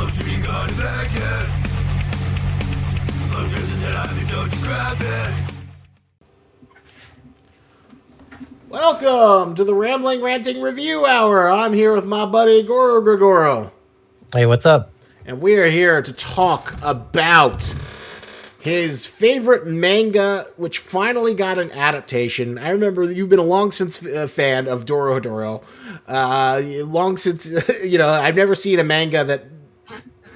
Lobster being gone back yet. Lobster's in I think don't you grab it. Welcome to the Rambling Ranting Review Hour. I'm here with my buddy Gorogregoro. Hey, what's up? And we are here to talk about his favorite manga, which finally got an adaptation. I remember you've been a long since fan of Dorohedoro. Long since, I've never seen a manga that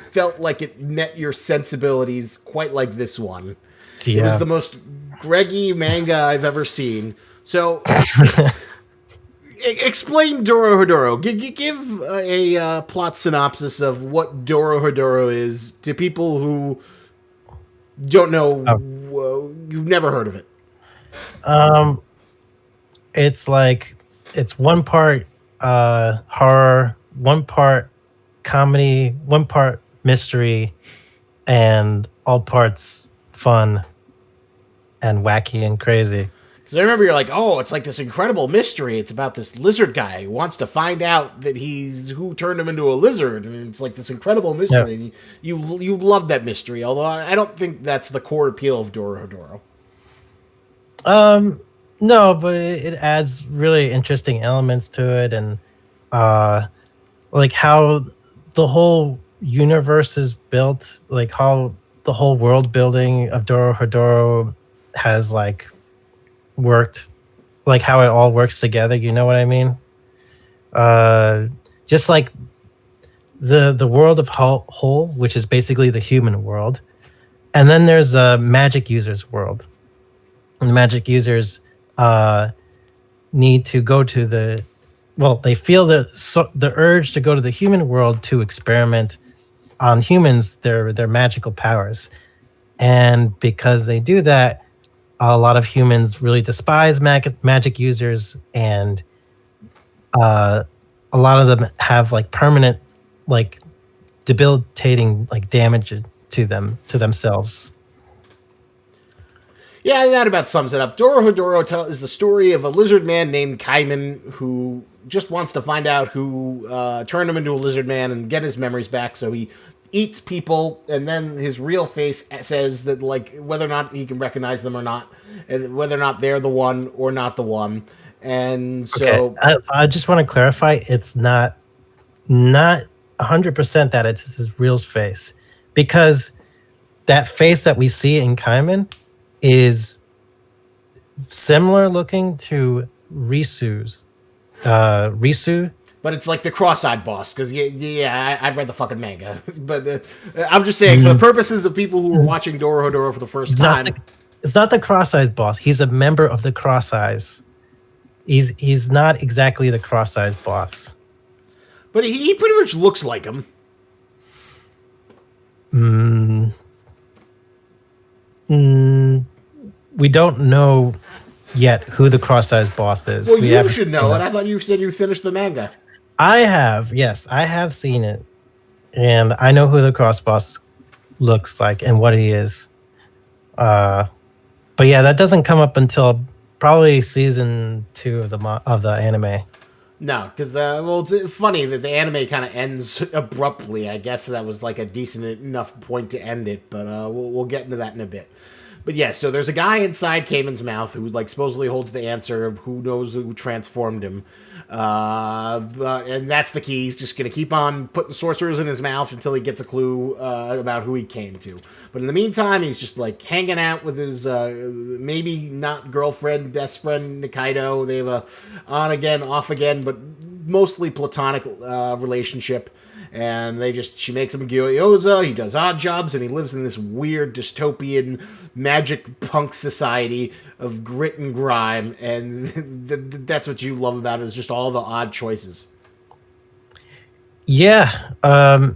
felt like it met your sensibilities quite like this one. Yeah. It was the most Greggy manga I've ever seen. So, explain Dorohedoro. Give a plot synopsis of what Dorohedoro is to people who don't know. You've never heard of it. It's one part horror, one part comedy, one part mystery, and all parts fun and wacky and crazy. Because I remember you're like, oh, it's like this incredible mystery. It's about this lizard guy who wants to find out that who turned him into a lizard, and it's like this incredible mystery. Yeah. And you love that mystery, although I don't think that's the core appeal of Dorohedoro. No, but it adds really interesting elements to it, and like how the whole universe is built, like how the whole world building of Dorohedoro has like worked, like how it all works together. You know what I mean? Just like the world of Whole, which is basically the human world, and then there's a magic users world. And the magic users need to go to they feel the urge to go to the human world to experiment on humans, their magical powers. And because they do that, a lot of humans really despise magic users, and a lot of them have like permanent, like debilitating, like damage to themselves. Yeah, that about sums it up. Dorohedoro is the story of a lizard man named Kaiman who just wants to find out who turned him into a lizard man and get his memories back, so he eats people, and then his real face says that, like, whether or not he can recognize them or not, and whether or not they're the one or not the one. And so... Okay. I just want to clarify, it's not 100% that it's his real face, because that face that we see in Kaiman is similar looking to Risu's. Risu. But it's like the cross-eyed boss, because I've read the fucking manga. But I'm just saying, for the purposes of people who are watching Dorohedoro for the first time... It's not the cross-eyed boss. He's a member of the Cross-Eyes. He's not exactly the Cross-Eyes boss. But he pretty much looks like him. We don't know yet who the Cross-Eyes boss is. Well, you should know it. I thought you said you finished the manga. I have, yes. I have seen it. And I know who the Cross boss looks like and what he is. But yeah, that doesn't come up until probably season 2 of the anime. No, because, it's funny that the anime kind of ends abruptly. I guess that was like a decent enough point to end it, but we'll get into that in a bit. But yeah, so there's a guy inside Kaiman's mouth who, like, supposedly holds the answer of who knows who transformed him. And that's the key. He's just going to keep on putting sorcerers in his mouth until he gets a clue about who he came to. But in the meantime, he's just, like, hanging out with his maybe not girlfriend, best friend, Nikaido. They have a on-again, off-again, but mostly platonic relationship. And she makes him a gyoza, he does odd jobs, and he lives in this weird dystopian magic punk society of grit and grime, and that's what you love about it, is just all the odd choices. Yeah, and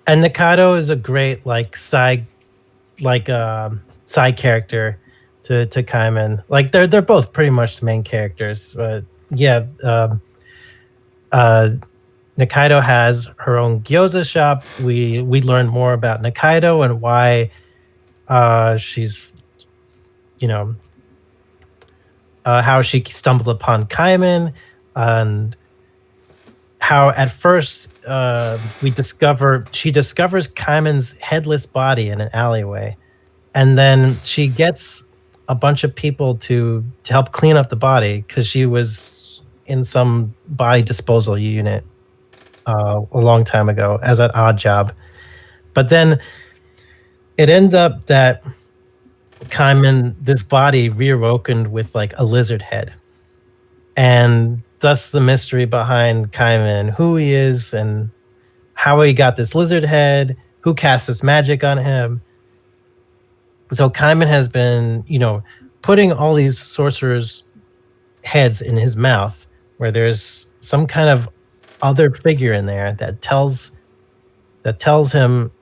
Nikaido is a great side character to Kaiman. Like they're both pretty much the main characters, but yeah, Nikaido has her own gyoza shop. We learn more about Nikaido and why she's, how she stumbled upon Kaiman, and how at first she discovers Kaiman's headless body in an alleyway, and then she gets a bunch of people to help clean up the body because she was in some body disposal unit a long time ago as an odd job. But then it ends up that Kaiman, this body reawoken with like a lizard head, and thus the mystery behind Kaiman, who he is and how he got this lizard head, who cast this magic on him. So Kaiman has been, putting all these sorcerers' heads in his mouth, where there's some kind of other figure in there that tells him,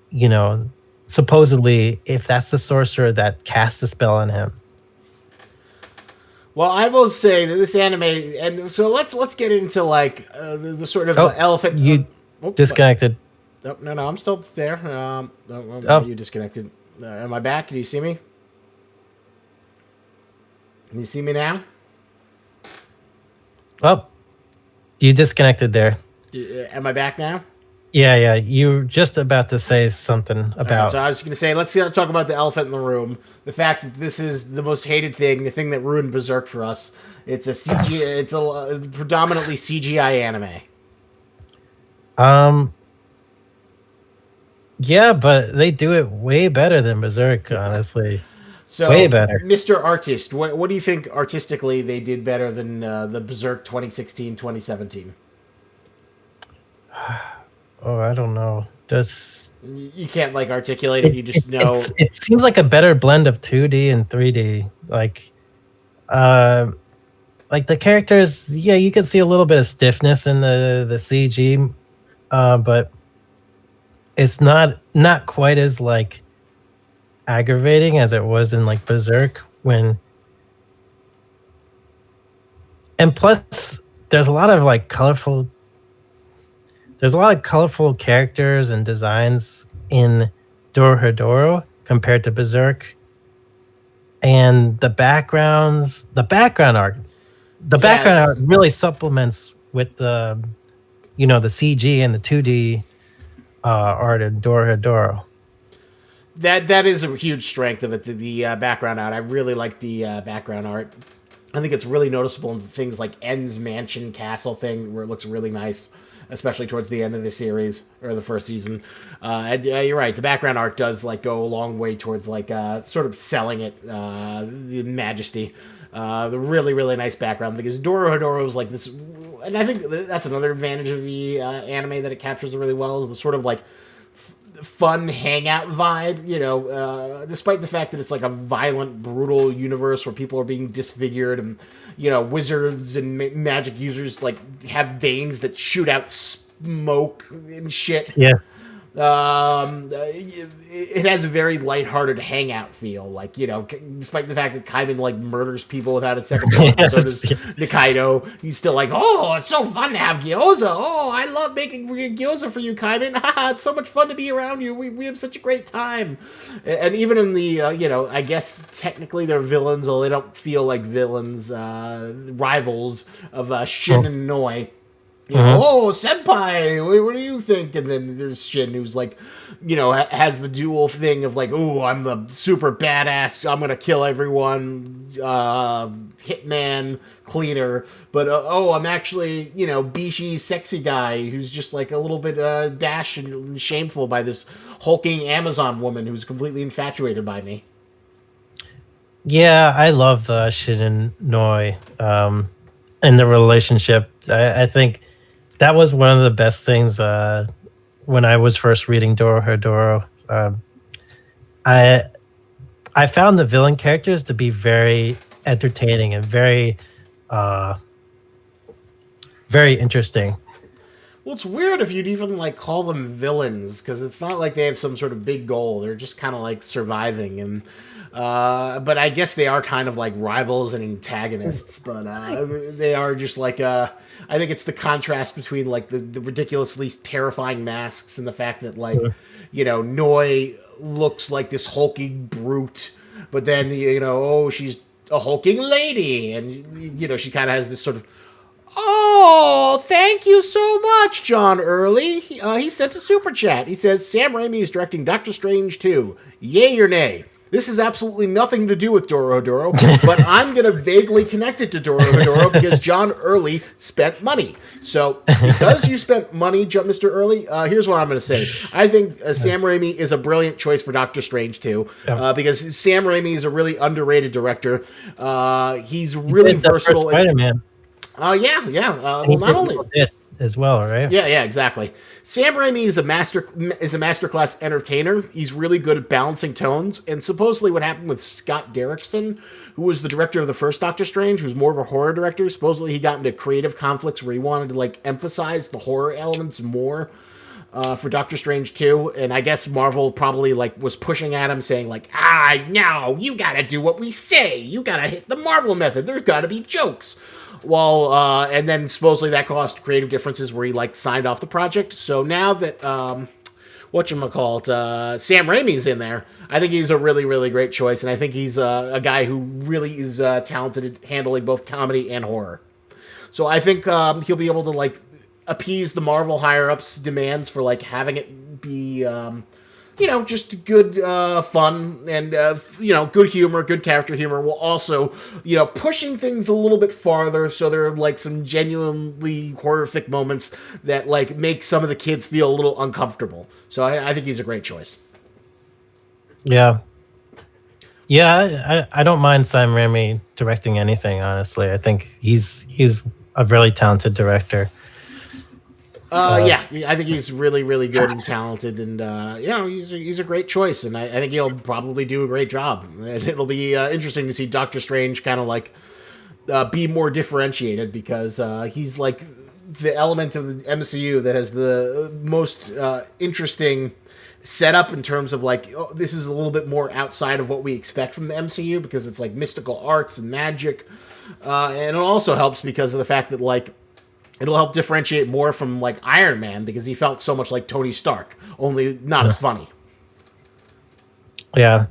supposedly if that's the sorcerer that casts a spell on him. Well, I will say that this anime, and so let's get into like the sort of elephant. You disconnected. No, I'm still there. You disconnected. Am I back? Can you see me? Can you see me now? Oh, you disconnected there. Am I back now? Yeah. You were just about to say something about. Right, so I was going to say, let's talk about the elephant in the room. The fact that this is the most hated thing, the thing that ruined Berserk for us. It's a CG. It's a predominantly CGI anime. Yeah, but they do it way better than Berserk, honestly. So, way better. Mr. Artist, what do you think artistically they did better than the Berserk 2016-2017? Oh, I don't know. You can't like articulate it. You just know. It seems like a better blend of 2D and 3D. Like the characters, yeah, you can see a little bit of stiffness in the CG, but it's not quite as like aggravating as it was in like Berserk when. And plus, there's a lot of colorful characters and designs in Dorohedoro compared to Berserk. And the background art really supplements with the CG and the 2D art in Dorohedoro. That is a huge strength of it. The background art. I really like the background art. I think it's really noticeable in things like En's mansion castle thing, where it looks really nice, especially towards the end of the series or the first season. You're right. The background art does go a long way towards sort of selling it, the majesty. The really, really nice background, because Dorohedoro is like this, and I think that's another advantage of the anime that it captures really well, is the sort of fun hangout vibe, despite the fact that it's a violent, brutal universe where people are being disfigured and, wizards and magic users have veins that shoot out smoke and shit. Yeah. It has a very lighthearted hangout feel, despite the fact that Kaiman murders people without a second thought. Yes. So does Nikaido. He's still oh, it's so fun to have gyoza. Oh, I love making gyoza for you, Kaiman. It's so much fun to be around you. We have such a great time. And even in the I guess technically they're villains, although they don't feel like villains. Rivals of Shin and Noi. Oh, senpai, what do you think? And then there's Shin, who's has the dual thing of oh, I'm the super badass, I'm gonna kill everyone, hitman, cleaner, but I'm actually, Bishi sexy guy who's just a little bit dashed and shameful by this hulking Amazon woman who's completely infatuated by me. Yeah, I love Shin and Noi and the relationship. I think that was one of the best things when I was first reading Dorohedoro. I found the villain characters to be very entertaining and very very interesting. Well, it's weird if you'd even call them villains, because it's not like they have some sort of big goal. They're just kind of surviving, and but I guess they are kind of rivals and antagonists. But they are just I think it's the contrast between the ridiculously terrifying masks and the fact that Noi looks like this hulking brute, but then she's a hulking lady, and she kind of has this sort of Oh, thank you so much, John Early. He sent a super chat. He says, Sam Raimi is directing Doctor Strange 2. Yay or nay? This has absolutely nothing to do with Dorohedoro, but I'm going to vaguely connect it to Dorohedoro because John Early spent money. So, because you spent money, Mr. Early, here's what I'm going to say. I think Sam Raimi is a brilliant choice for Doctor Strange 2 because Sam Raimi is a really underrated director. He's really versatile. Spider-Man. Well, not only as well, right? Yeah, exactly. Sam Raimi is a masterclass entertainer. He's really good at balancing tones. And supposedly, what happened with Scott Derrickson, who was the director of the first Doctor Strange, who's more of a horror director, supposedly he got into creative conflicts where he wanted to emphasize the horror elements more for Doctor Strange 2. And I guess Marvel probably was pushing at him, saying no, you gotta do what we say. You gotta hit the Marvel method. There's gotta be jokes. Well, and then supposedly that caused creative differences where he signed off the project. So now that Sam Raimi's in there, I think he's a really, really great choice, and I think he's a guy who really is talented at handling both comedy and horror. So I think he'll be able to appease the Marvel higher ups' demands for having it be just good fun and, good humor, good character humor, while also, pushing things a little bit farther so there are, some genuinely horrific moments that, make some of the kids feel a little uncomfortable. So I think he's a great choice. Yeah. Yeah, I don't mind Sam Raimi directing anything, honestly. I think he's a really talented director. I think he's really, really good and talented, and he's a great choice, and I think he'll probably do a great job. And it'll be interesting to see Doctor Strange kind of be more differentiated because he's the element of the MCU that has the most interesting setup in terms of this is a little bit more outside of what we expect from the MCU because it's mystical arts and magic, and it also helps because of the fact that it'll help differentiate more from Iron Man because he felt so much like Tony Stark, only not as funny. Yeah.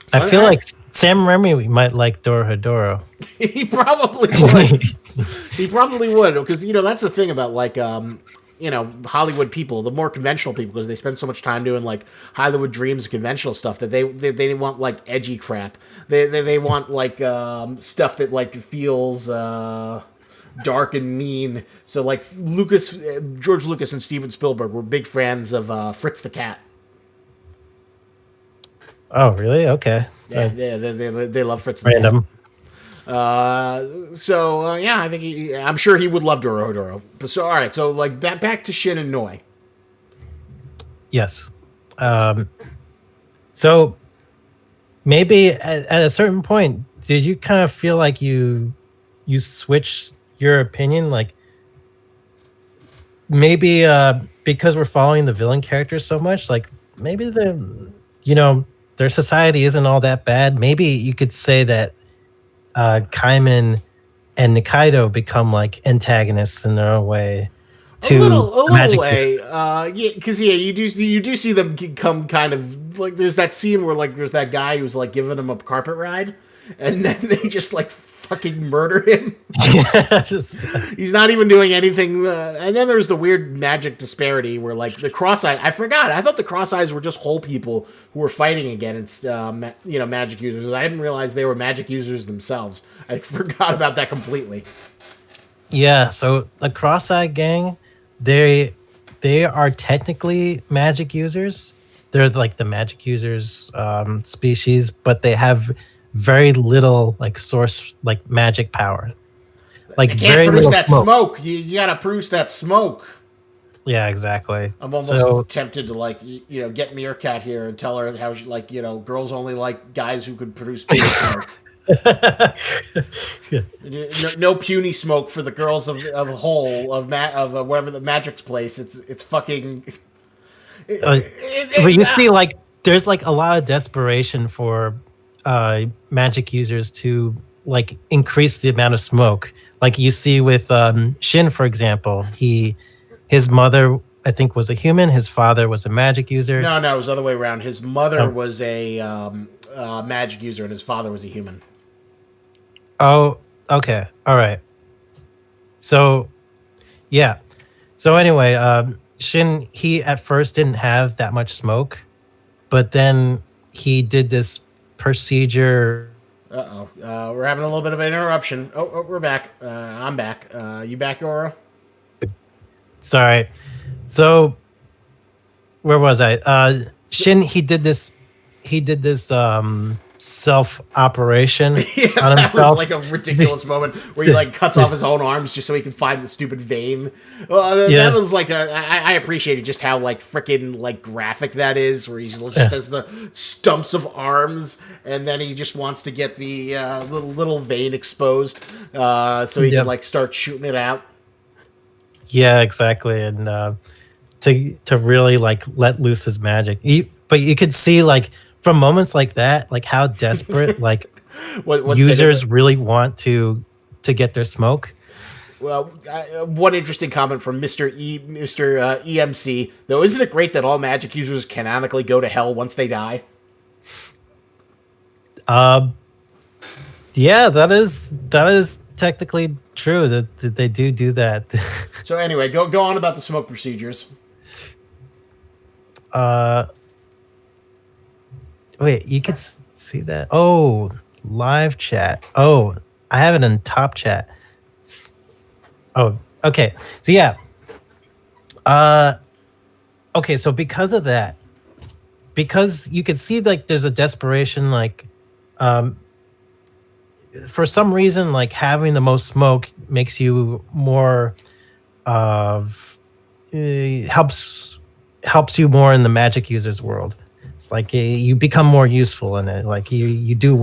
So I feel like Sam Raimi might like Dorohedoro. He probably would. He probably would because that's the thing about Hollywood people, the more conventional people, because they spend so much time doing Hollywood dreams and conventional stuff that they want edgy crap. They want stuff that feels dark and mean. So George Lucas and Steven Spielberg were big fans of Fritz the Cat. Oh, really? Okay. Yeah, they love Fritz the Cat. I think I'm sure he would love Dorohedoro. So all right, so back to Shin and Noi. Yes. So maybe at a certain point, did you kind of feel like you switched your opinion, maybe because we're following the villain characters so much, maybe their society isn't all that bad. Maybe you could say that Kaiman and Nikaido become antagonists in their own way. A little way, because you do see them become kind of there's that scene where there's that guy who's giving him a carpet ride, and then they just fucking murder him. Yes. He's not even doing anything. And then there's the weird magic disparity where the Cross-Eyes, I forgot. I thought the Cross-Eyes were just whole people who were fighting against, magic users. I didn't realize they were magic users themselves. I forgot about that completely. Yeah. So the Cross-Eye gang, they are technically magic users. They're the magic users species, but they have very little source magic power. You can't very produce that smoke. You gotta produce that smoke. Yeah, exactly. I'm almost tempted to get Meerkat here and tell her how girls only like guys who could produce smoke. No puny smoke for the girls of Whole of whatever the Magic's place. It's fucking. But you see, there's a lot of desperation for magic users to increase the amount of smoke. You see with Shin, for example, his mother I think was a human. His father was a magic user. No, it was the other way around. His mother was a magic user, and his father was a human. Oh, okay, all right. So yeah. So anyway, Shin, he at first didn't have that much smoke, but then he did this procedure. Uh-oh. We're having a little bit of an interruption. Oh, we're back. I'm back. You back, Oro? Sorry. So where was I? So, Shin, he did this self operation yeah, on that was himself. like a ridiculous moment where he like cuts off his own arms just so he can find the stupid vein. That Yeah. was like I appreciated just how like freaking like graphic that is, where he just has the stumps of arms, and then he just wants to get the little vein exposed, so he can Yep. like start shooting it out. Yeah, exactly. And to really like let loose his magic. But you could see like from moments like that, like how desperate like One second. users really want to get their smoke. Well, one interesting comment from Mr. EMC, though. Isn't it great that all magic users canonically go to hell once they die? Um, yeah, that is technically true that they do that. So anyway, go on about the smoke procedures. uh, wait, you can see that? Oh, live chat. Oh, I have it in top chat. Oh, okay. So yeah. Uh, okay. So because of that, because you can see like there's a desperation, like, um, for some reason, like having the most smoke makes you more of helps you more in the magic users world. Like you become more useful in it. Like you do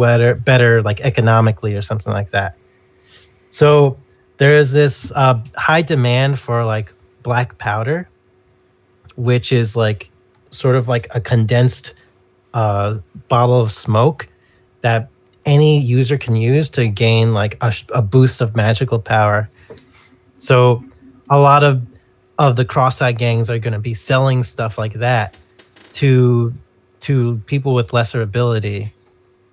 better like economically or something like that. So there is this high demand for like black powder, which is like sort of like a condensed bottle of smoke that any user can use to gain like a boost of magical power. So a lot of the cross-eyed gangs are going to be selling stuff like that to people with lesser ability,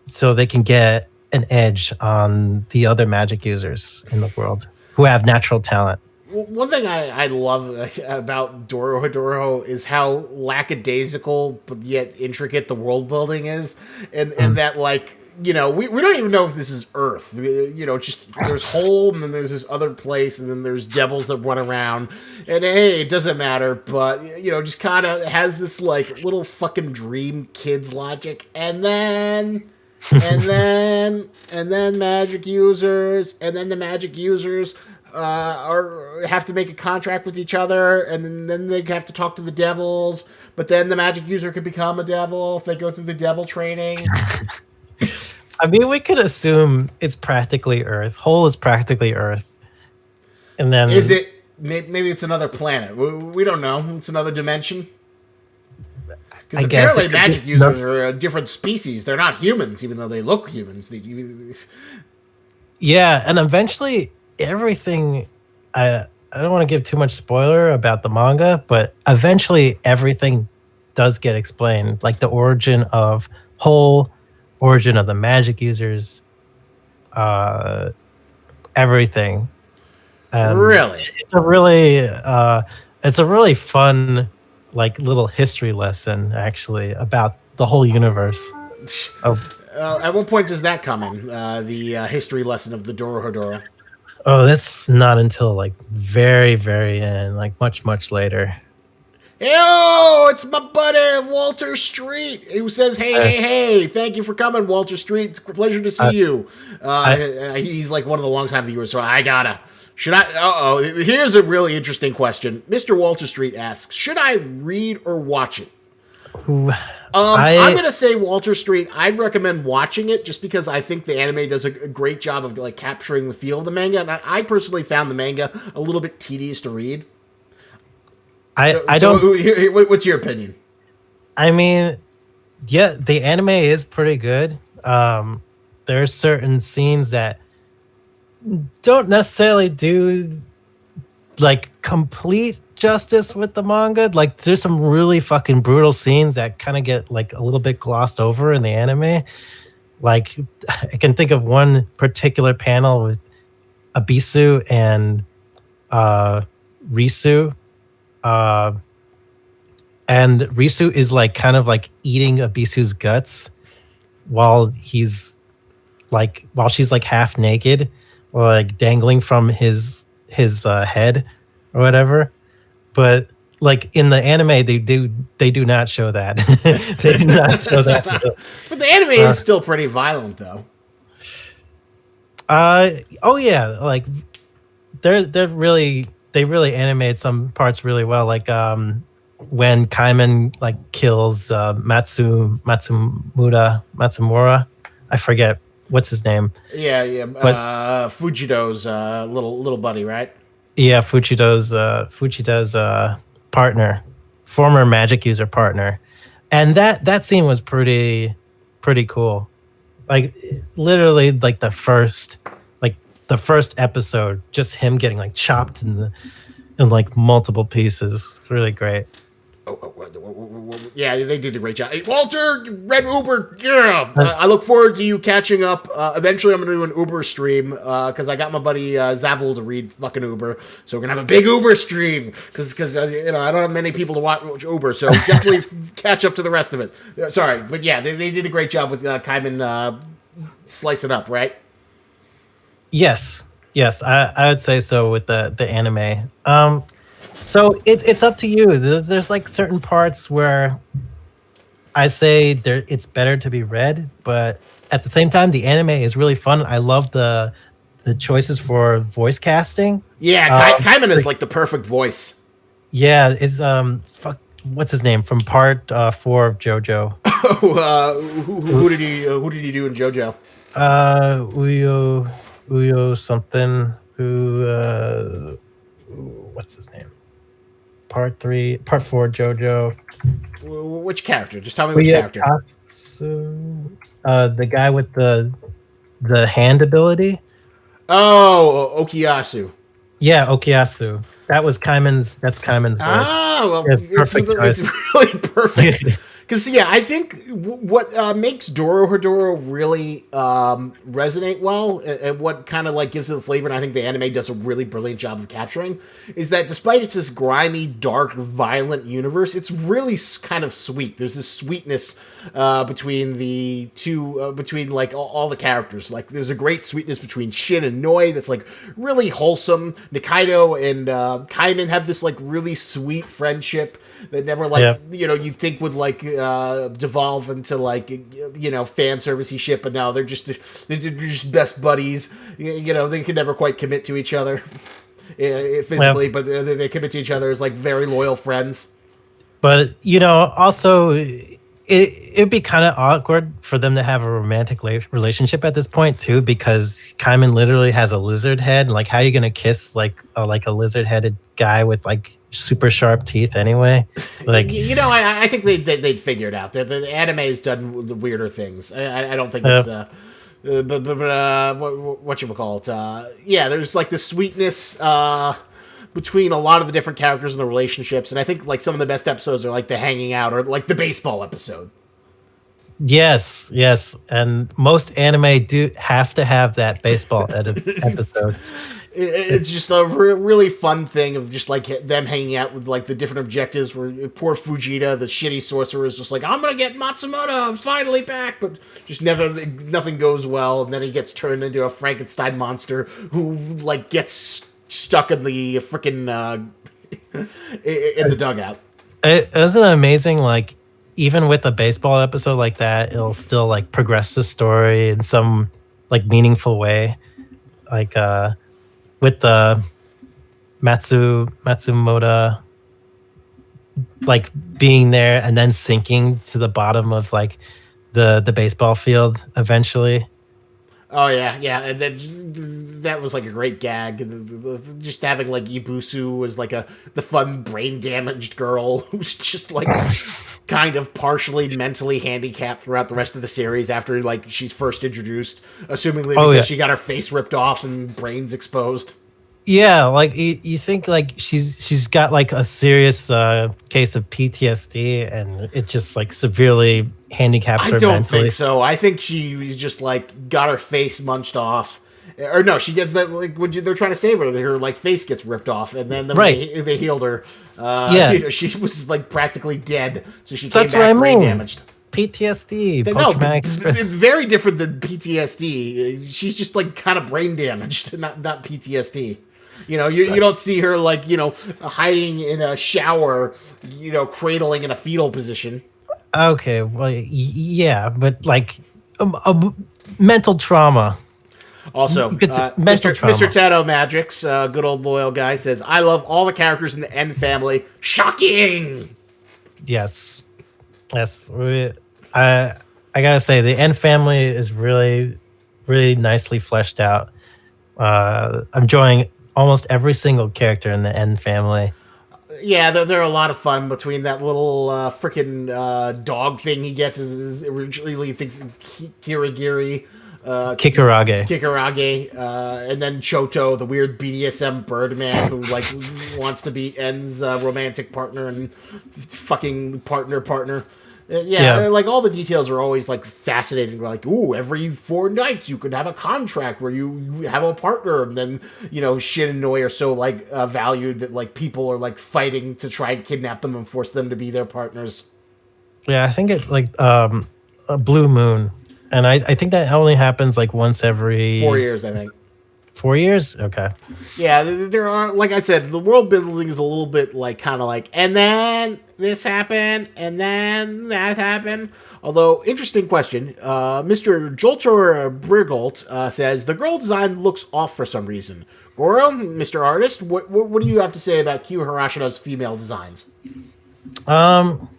so they can get an edge on the other magic users in the world who have natural talent. One thing I love about Dorohedoro is how lackadaisical but yet intricate the world building is, and Mm. that like we don't even know if this is Earth. Just there's home, and then there's this other place, and then there's devils that run around, and hey, it doesn't matter. But just kind of has this like little fucking dream kids logic, and then magic users, and then the magic users or have to make a contract with each other, and then they have to talk to the devils. But then the magic user could become a devil if they go through the devil training. I mean, we could assume it's practically Earth. Whole is practically Earth, and Is then it? Maybe it's another planet. We don't know. It's another dimension. Because I guess apparently it could magic be- users are a different species. They're not humans, even though they look humans. yeah, and eventually everything. I don't want to give too much spoiler about the manga, but eventually everything does get explained, like the origin of Whole, origin of the magic users, uh, everything. And Really? it's a really fun like little history lesson actually about the whole universe. Oh, At what point does that come in? The history lesson of the Dorohedoro. oh, that's not until like very, very end, like much later. Yo, it's my buddy Walter Street, who says, "Hey, I, hey, hey! Thank you for coming, Walter Street. It's a pleasure to see I, you." I, He's like one of the longtime viewers, so I gotta. Should I? Here's a really interesting question. Mr. Walter Street asks, "Should I read or watch it?" who- I'm I, gonna say Walter Street. I'd recommend watching it just because I think the anime does a great job of like capturing the feel of the manga, and I personally found the manga a little bit tedious to read. I don't. What's your opinion? I mean, yeah, the anime is pretty good. There are certain scenes that don't necessarily do like complete justice with the manga. Like there's some really fucking brutal scenes that kind of get like a little bit glossed over in the anime. Like I can think of one particular panel with Abisu and uh, Risu, uh, and Risu is like kind of like eating Abisu's guts while while she's like half naked, or like dangling from his head or whatever. But like in the anime, they do not show that. They do not show that. But the anime is still pretty violent, though. Oh yeah, like they really animate some parts really well. Like when Kaiman like kills Matsumura, I forget what's his name. Yeah. But Fujito's little buddy, right? yeah, Fuchida's partner, former magic user partner, and that scene was pretty cool. Like literally, like the first episode, just him getting like chopped in like multiple pieces. Really great. Yeah, they did a great job. Hey, Walter, Red Uber, yeah. I look forward to you catching up. Eventually, I'm going to do an Uber stream because I got my buddy Zavil to read fucking Uber. So we're going to have a big Uber stream because I don't have many people to watch Uber. So definitely catch up to the rest of it. Sorry, but yeah, they did a great job with Kaiman slicing up, right? Yes, I would say so with the anime. So it's up to you. There's like certain parts where I say it's better to be read, but at the same time, the anime is really fun. I love the choices for voice casting. Yeah, Kaiman is like the perfect voice. Yeah, it's what's his name from part 4 of JoJo? Who did he do in JoJo? Uyo something. What's his name? Part 4 JoJo. Which character? Just tell me which character. The guy with the hand ability. Oh, Okuyasu. Yeah, Okuyasu. That's Kaiman's voice. Ah, well, it's really perfect. Because, yeah, I think what makes Dorohedoro really resonate well, and what kind of like gives it the flavor, and I think the anime does a really brilliant job of capturing, is that despite it's this grimy, dark, violent universe, it's really kind of sweet. There's this sweetness between the two, between like all the characters. Like, there's a great sweetness between Shin and Noi that's like really wholesome. Nikaido and Kaiman have this like really sweet friendship that never like you'd think would like devolve into like fan servicey shit, but now they're just best buddies. They can never quite commit to each other physically, but they commit to each other as like very loyal friends. But also it'd be kind of awkward for them to have a romantic relationship at this point too, because Kaiman literally has a lizard head. Like, how are you gonna kiss like a lizard headed guy with like super sharp teeth annya? Like, I think they'd figure it out. The anime has done the weirder things. I don't think it's what you call it. Yeah, there's like the sweetness between a lot of the different characters and the relationships, and I think like some of the best episodes are like the hanging out or like the baseball episode. Yes, and most anime do have to have that baseball episode. It's just a really fun thing of just like them hanging out with like the different objectives. Where poor Fujita, the shitty sorcerer, is just like, I'm gonna get Matsumoto, I'm finally back, but just nothing goes well, and then he gets turned into a Frankenstein monster who like gets stuck in the freaking in the dugout. Isn't it amazing? Like, even with a baseball episode like that, it'll still like progress the story in some like meaningful way. Like with the Matsumoto like being there and then sinking to the bottom of like the baseball field eventually. Oh yeah, and that was like a great gag. Just having like Ibusu as like the fun brain damaged girl who's just like kind of partially mentally handicapped throughout the rest of the series after like she's first introduced, assumingly because she got her face ripped off and brains exposed. Yeah, like you think like she's got like a serious case of PTSD, and it just like severely handicaps her mentally. I don't think so. I think she was just like got her face munched off, Or no, she gets that like when they're trying to save her, her like face gets ripped off, and then Right. they healed her. Yeah. She was like practically dead, so she came That's what back I brain mean. damaged. PTSD, No, post-traumatic it's stress. very different than PTSD. She's just like kind of brain damaged, not PTSD. You don't see her like hiding in a shower, cradling in a fetal position. Okay, well, yeah, but like mental trauma. Also, You could say mental Mr. trauma. Tato Magix, good old loyal guy, says, "I love all the characters in the N family. Shocking." Yes, yes. I gotta say, the N family is really, really nicely fleshed out. I'm enjoying almost every single character in the N family. Yeah, they're a lot of fun between that little freaking dog thing he gets. Is originally he thinks Kirigiri, Kikurage. Kikarage, and then Choto, the weird BDSM Birdman who like wants to be En's romantic partner and fucking partner. Yeah, Yeah. like all the details are always like fascinating. Like, ooh, every 4 nights you could have a contract where you have a partner, and then Shin and Noi are so like valued that like people are like fighting to try and kidnap them and force them to be their partners. Yeah, I think it's like a blue moon, and I think that only happens like once every 4 years, I think. 4 years. Okay. Yeah, there are, like I said, the world building is a little bit like kind of like, and then this happened, and then that happened. Although, interesting question. Mr. Joltor Brigolt says the girl design looks off for some reason. Goro, Mr. Artist, what do you have to say about Q Hirashino's female designs? Well,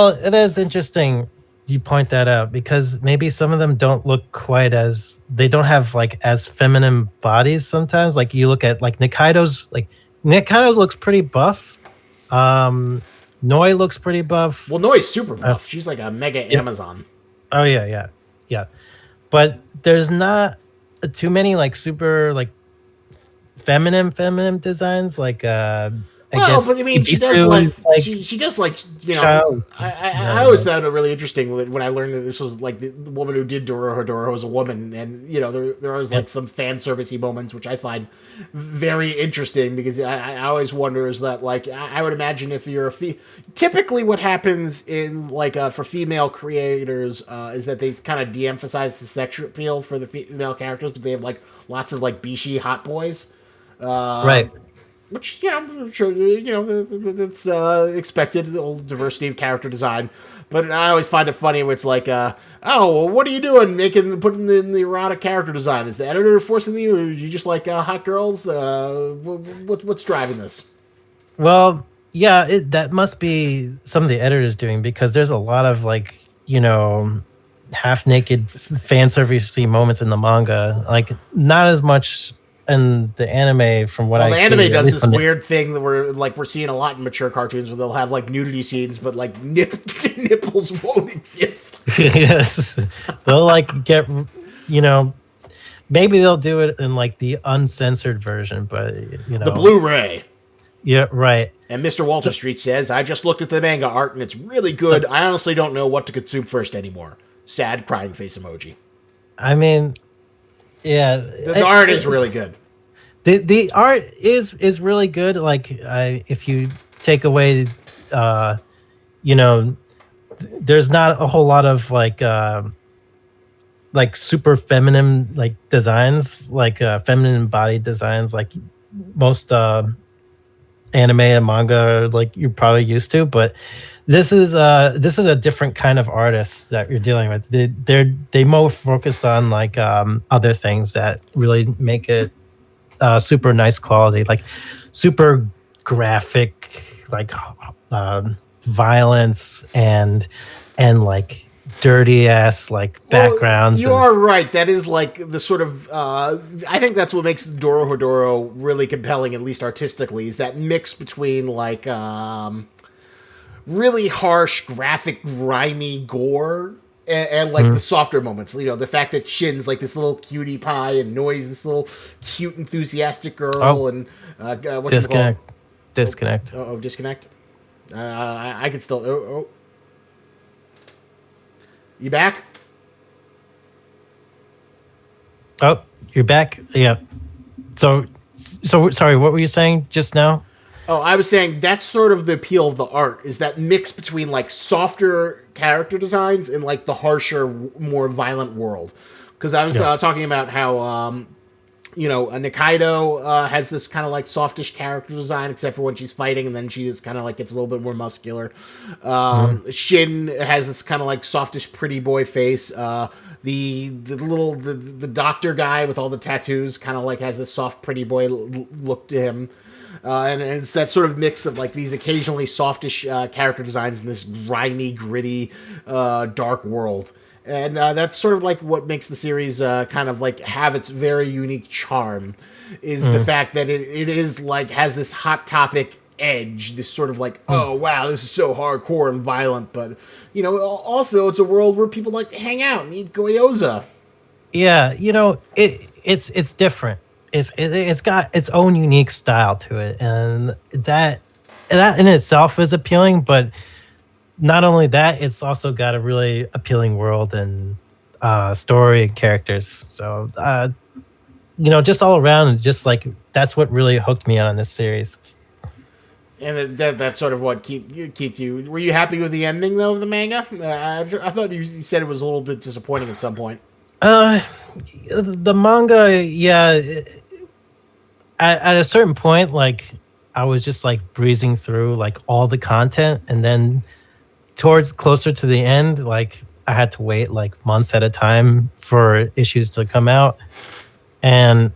it is interesting you point that out because maybe some of them don't look quite as they don't have like as feminine bodies sometimes. Like you look at like Nikaido's looks pretty buff. Noi looks pretty buff. Well, Noi's super buff. She's like a mega Amazon. Oh yeah. But there's not too many like super like feminine designs. Like I Well, guess but I mean, she does Ibisu like is, like she does like child. I always found it really interesting when I learned that this was like the woman who did Dorohedoro was a woman, and there was like some fan servicey moments which I find very interesting because I always wonder is that like I would imagine if you're typically what happens in like for female creators is that they kind of de-emphasize the sexual appeal for the female characters, but they have like lots of like bishi hot boys. Right. Which, I'm sure, it's expected, the old diversity of character design. But I always find it funny when it's like, oh, well, what are you doing putting in the erotic character design? Is the editor forcing you, or are you just like hot girls? What's driving this? Well, yeah, that must be some of the editors doing because there's a lot of like, half naked fan servicey moments in the manga. Like, not as much in the anime from what I see. The anime does this weird thing that we're seeing a lot in mature cartoons where they'll have like nudity scenes, but like nipples won't exist. Yes, they'll like get maybe they'll do it in like the uncensored version, but the Blu-ray. Yeah, right. And Mr. Walter Street says, I just looked at the manga art and it's really good. I honestly don't know what to consume first anymore. Sad crying face emoji. I mean, yeah, the art is really good. The art is really good. Like if you take away, there's not a whole lot of like super feminine like designs, like feminine body designs, like most anime and manga like you're probably used to. But this is a different kind of artist that you're dealing with. They more focused on like other things that really make it super nice quality, like super graphic, like violence and like dirty ass like backgrounds. You are right. That is like the sort of I think that's what makes Dorohedoro really compelling, at least artistically, is that mix between like really harsh, graphic, grimy gore and like the softer moments. The fact that Shin's like this little cutie pie and Noi's this little cute, enthusiastic girl, and disconnect. Disconnect. Disconnect. I could still. Oh. You back? Oh, You're back. Yeah. So sorry. What were you saying just now? Oh, I was saying that's sort of the appeal of the art, is that mix between like softer character designs and like the harsher, more violent world. Because I was Yeah. talking about how Nikaido has this kind of like softish character design, except for when she's fighting, and then she just kind of like gets a little bit more muscular. Shin has this kind of like softish, pretty boy face. The doctor guy with all the tattoos kind of like has this soft, pretty boy look to him. And it's that sort of mix of like these occasionally softish character designs in this grimy, gritty, dark world. And that's sort of like what makes the series kind of like have its very unique charm, is the fact that it is like has this hot topic edge, this sort of like, oh wow, this is so hardcore and violent, but also it's a world where people like to hang out and eat gyoza. Yeah. It's different. It's got its own unique style to it, and that in itself is appealing. But not only that, it's also got a really appealing world and story and characters. So just all around, just like that's what really hooked me on this series. And that's sort of what keep you. Were you happy with the ending though of the manga? I thought you said it was a little bit disappointing at some point. The manga, yeah. At a certain point, like I was just like breezing through like all the content, and then towards closer to the end, like I had to wait like months at a time for issues to come out, and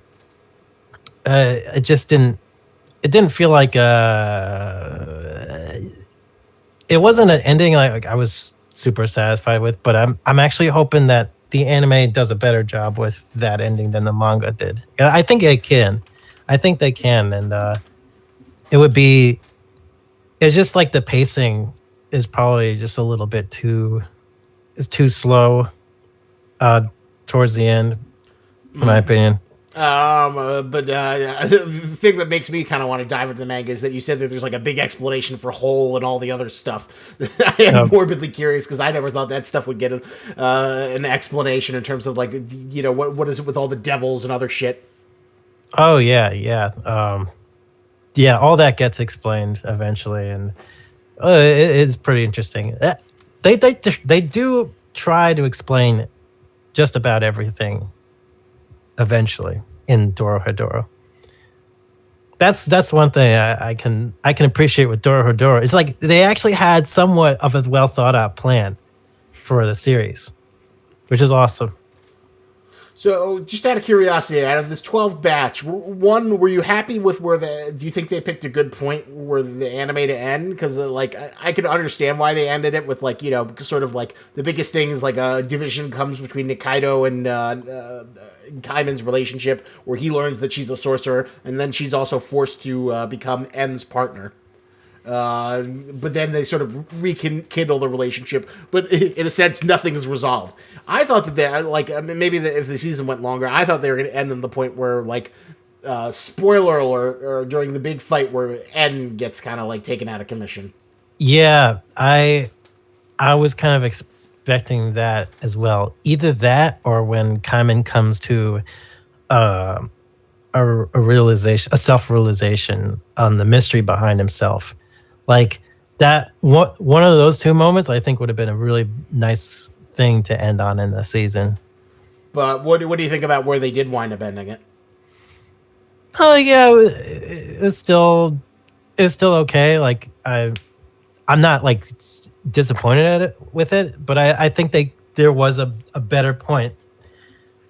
it just didn't. It didn't feel like it wasn't an ending like I was super satisfied with. But I'm actually hoping that the anime does a better job with that ending than the manga did. I think it can. I think they can, and it would be. It's just like the pacing is probably just a little bit too. It's too slow. Towards the end, in my opinion. But the thing that makes me kind of want to dive into the manga is that you said that there's like a big explanation for Hole and all the other stuff. I am morbidly curious because I never thought that stuff would get an explanation in terms of like what is it with all the devils and other shit. Oh yeah, yeah, yeah. All that gets explained eventually, and it's pretty interesting. They do try to explain just about everything eventually in Dorohedoro. That's one thing I can appreciate with Dorohedoro. It's like they actually had somewhat of a well thought out plan for the series, which is awesome. So, just out of curiosity, out of this 12 batch, were you happy with do you think they picked a good point where the anime to end? Because, like, I could understand why they ended it with, like, sort of like the biggest thing is like a division comes between Nikaido and Kaiman's relationship, where he learns that she's a sorcerer, and then she's also forced to become En's partner. But then they sort of rekindle the relationship. But in a sense, nothing is resolved. I thought that if the season went longer, I thought they were going to end on the point where, like, spoiler alert, or during the big fight where En gets kind of like taken out of commission. Yeah, I was kind of expecting that as well. Either that, or when Kaiman comes to a realization, a self-realization on the mystery behind himself. Like that, one of those two moments, I think would have been a really nice thing to end on in the season. But what do you think about where they did wind up ending it? Oh yeah, it's still okay. Like I'm not like disappointed at it with it, but I think there was a better point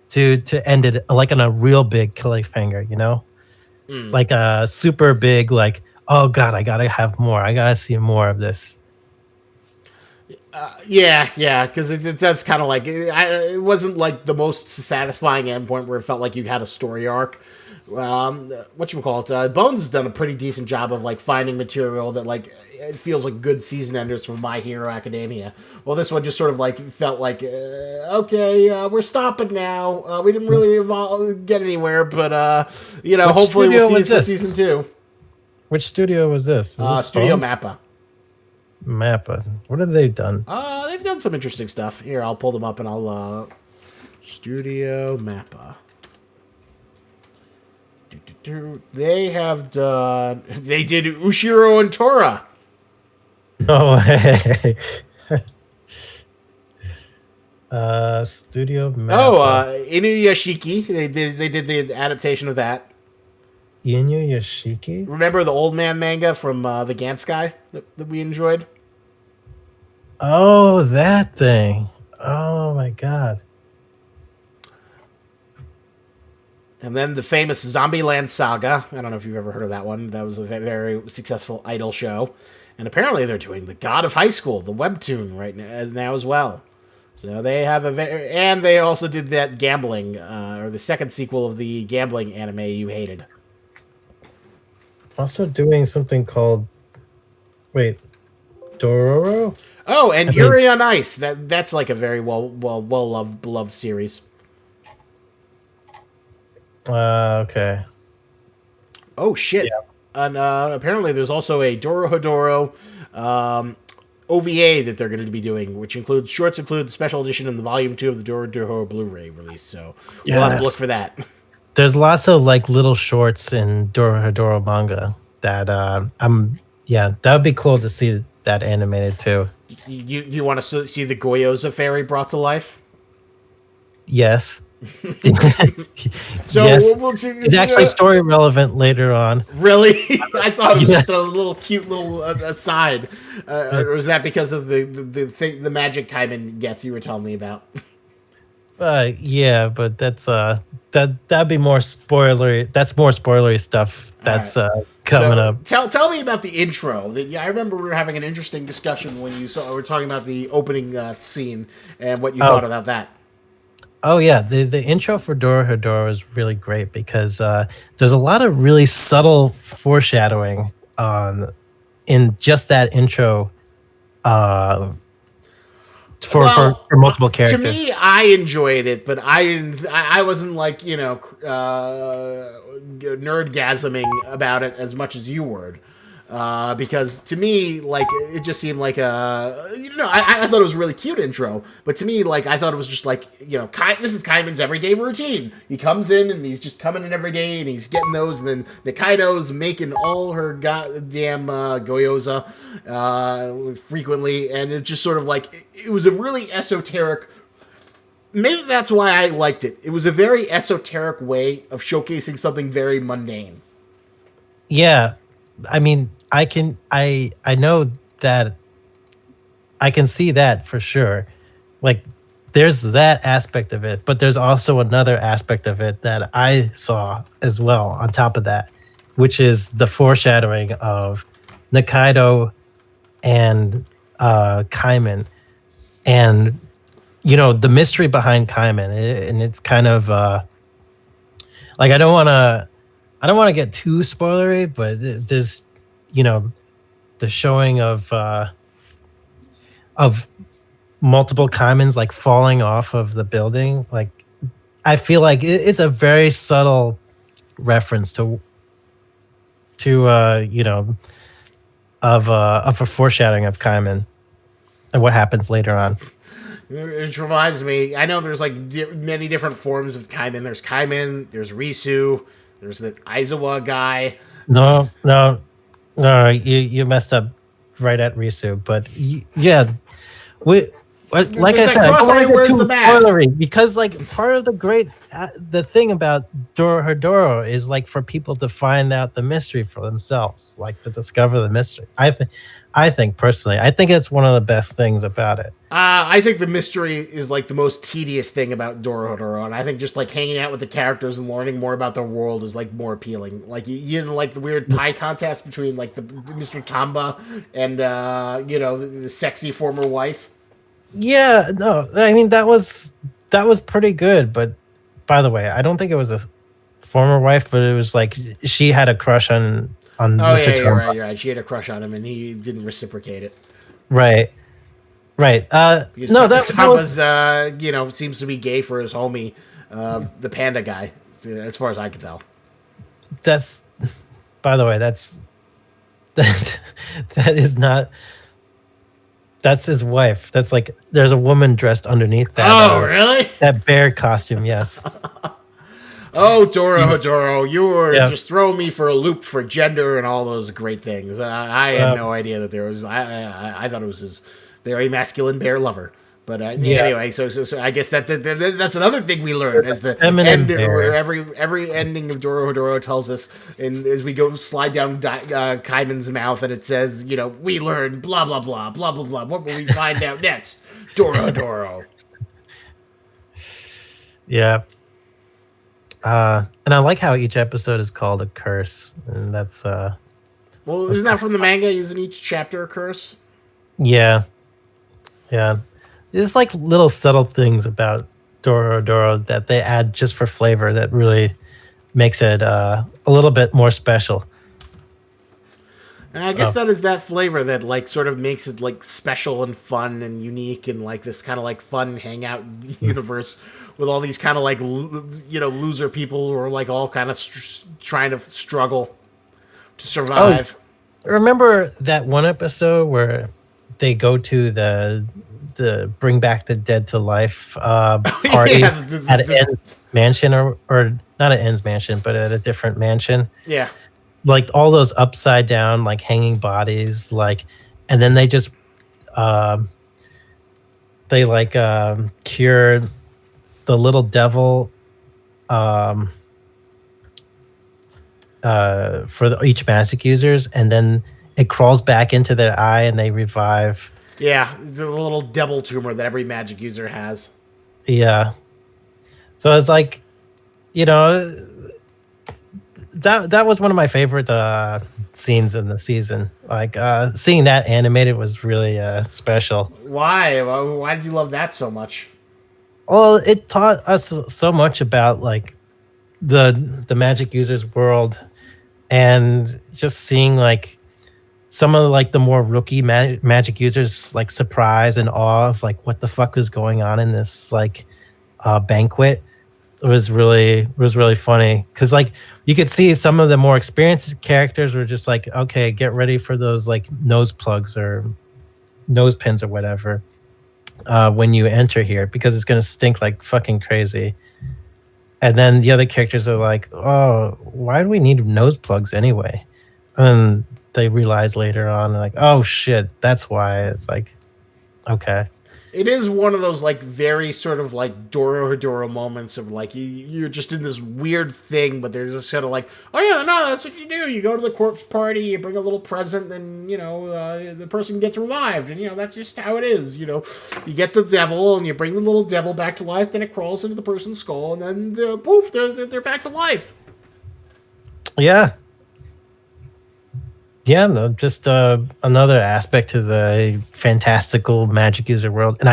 to end it like on a real big cliffhanger, like a super big like. Oh God, I gotta have more. I gotta see more of this. Yeah, because it does kind of like it wasn't like the most satisfying endpoint where it felt like you had a story arc. Whatchamacallit, Bones has done a pretty decent job of like finding material that like it feels like good season enders for My Hero Academia. Well, this one just sort of like felt like okay, we're stopping now. We didn't really get anywhere, but hopefully we'll see it for season 2. Which studio was this? Is this Studio Bones? Mappa. What have they done? They've done some interesting stuff. Here, I'll pull them up and I'll Studio Mappa. They have done. They did Ushiro and Tora. No way. Studio Mappa. Inuyashiki. They did the adaptation of that. Inuyashiki? Remember the old man manga from the Gantz guy that we enjoyed? Oh, that thing. Oh my god. And then the famous Zombieland Saga. I don't know if you've ever heard of that one. That was a very successful idol show. And apparently they're doing The God of High School, the webtoon right now as well. So they have and they also did that gambling, or the second sequel of the gambling anime you hated. Also doing something called, wait, Dororo? Oh, and Yuri on Ice. That's like a very well beloved series. Okay. Oh shit! Yeah. And apparently, there's also a Dorohedoro OVA that they're going to be doing, which includes the special edition and the volume 2 of the Dorohedoro Blu-ray release. So we'll have to look for that. There's lots of like little shorts in Dorohedoro manga that that would be cool to see that animated too. You want to see the Goyoza fairy brought to life? Yes. So yes. It's actually story relevant later on. Really? I thought it was just a little cute little aside. Or was that because of the magic Kaiman gets you were telling me about? Yeah, but that's that'd be more spoilery. That's more spoilery stuff. That's coming up. Tell me about the intro. I remember we were having an interesting discussion when we were talking about the opening scene and what you thought about that. Oh yeah, the intro for Dorohedoro is really great because there's a lot of really subtle foreshadowing in just that intro for multiple characters. To me, I enjoyed it, but I wasn't like nerdgasming about it as much as you were. Because to me, like, it just seemed like I thought it was a really cute intro, but to me, like, I thought it was just like, this is Kaiman's everyday routine. He comes in and he's just coming in every day and he's getting those, and then Nikaido's making all her goddamn Goyoza frequently, and it's just sort of like, it was a really esoteric. Maybe that's why I liked it. It was a very esoteric way of showcasing something very mundane. Yeah, I mean, I know that I can see that for sure. Like, there's that aspect of it, but there's also another aspect of it that I saw as well on top of that, which is the foreshadowing of Nikaido and Kaiman, and the mystery behind Kaiman, and it's kind of like I don't want to get too spoilery, but there's the showing of multiple Kaimans like falling off of the building. Like, I feel like it's a very subtle reference to of a foreshadowing of Kaiman and what happens later on. It reminds me, I know there's like many different forms of Kaiman. There's Kaiman, there's Risu, there's the Aizawa guy. No, you messed up right at Risu, but yeah, like I said, I don't want to get too spoilery because like part of the thing about Dorohedoro is like for people to find out the mystery for themselves, like to discover the mystery. I think personally, I think it's one of the best things about it. I think the mystery is like the most tedious thing about Dorohedoro, and I think just like hanging out with the characters and learning more about their world is like more appealing. Like you didn't like the weird pie contest between like the Mr. Tamba and the sexy former wife. Yeah, no, I mean that was pretty good. But by the way, I don't think it was a former wife, but it was like she had a crush on Mr. Tamba. You're right. She had a crush on him, and he didn't reciprocate it. Right. Because Tamba's seems to be gay for his homie, the panda guy, as far as I can tell. That's, by the way, that is not. That's his wife. That's like there's a woman dressed underneath that. Oh, really? That bear costume, yes. Oh, Dorohedoro, you were Yeah. just throwing me for a loop for gender and all those great things. I had Um, no idea that there was. I thought it was his very masculine bear lover. But yeah. anyway, so I guess that's another thing we learn as the Feminine end. bear. Where every ending of Dorohedoro tells us, and as we go slide down Kaiman's mouth, and it says, we learn blah blah blah blah blah blah. What will we find out next? Dorohedoro. Yeah. And I like how each episode is called a curse, and Well, isn't that from the manga? Isn't each chapter a curse? yeah, yeah. There's like little subtle things about Doro that they add just for flavor that really makes it a little bit more special. And I guess that is that flavor that like sort of makes it like special and fun and unique and like this kind of like fun hangout universe with all these kind of like loser people who are like all kind of trying to struggle to survive. Remember that one episode where they go to the bring back the dead to life party Yeah, at En's mansion or not at En's mansion, but at a different mansion? yeah. Like all those upside down like hanging bodies, like, and then they just um they like cure the little devil um for each magic users, and then it crawls back into their eye and they revive. Yeah, the little devil tumor that every magic user has. Yeah, so it's like, you know, that was one of my favorite scenes in the season. Like seeing that animated was really special. Why? Why did you love that so much? Well, it taught us so much about like the magic users world, and just seeing like some of like the more rookie magic users like surprise and awe of like what the fuck is going on in this like banquet. It was really funny because like you could see some of the more experienced characters were just like, okay, get ready for those like nose plugs or nose pins or whatever when you enter here, because it's gonna stink like fucking crazy. And then the other characters are like, oh, why do we need nose plugs anyway? And they realize later on, like, oh shit, that's why. It's like, okay. It is one of those like very sort of like Dorohedoro moments of like you're just in this weird thing, but there's just sort of like, oh yeah, no, that's what you do. You go to the corpse party, you bring a little present, and the person gets revived, and that's just how it is. You get the devil, and you bring the little devil back to life. Then it crawls into the person's skull, and then poof, they're back to life. Yeah. Yeah, no, just another aspect to the fantastical magic user world. And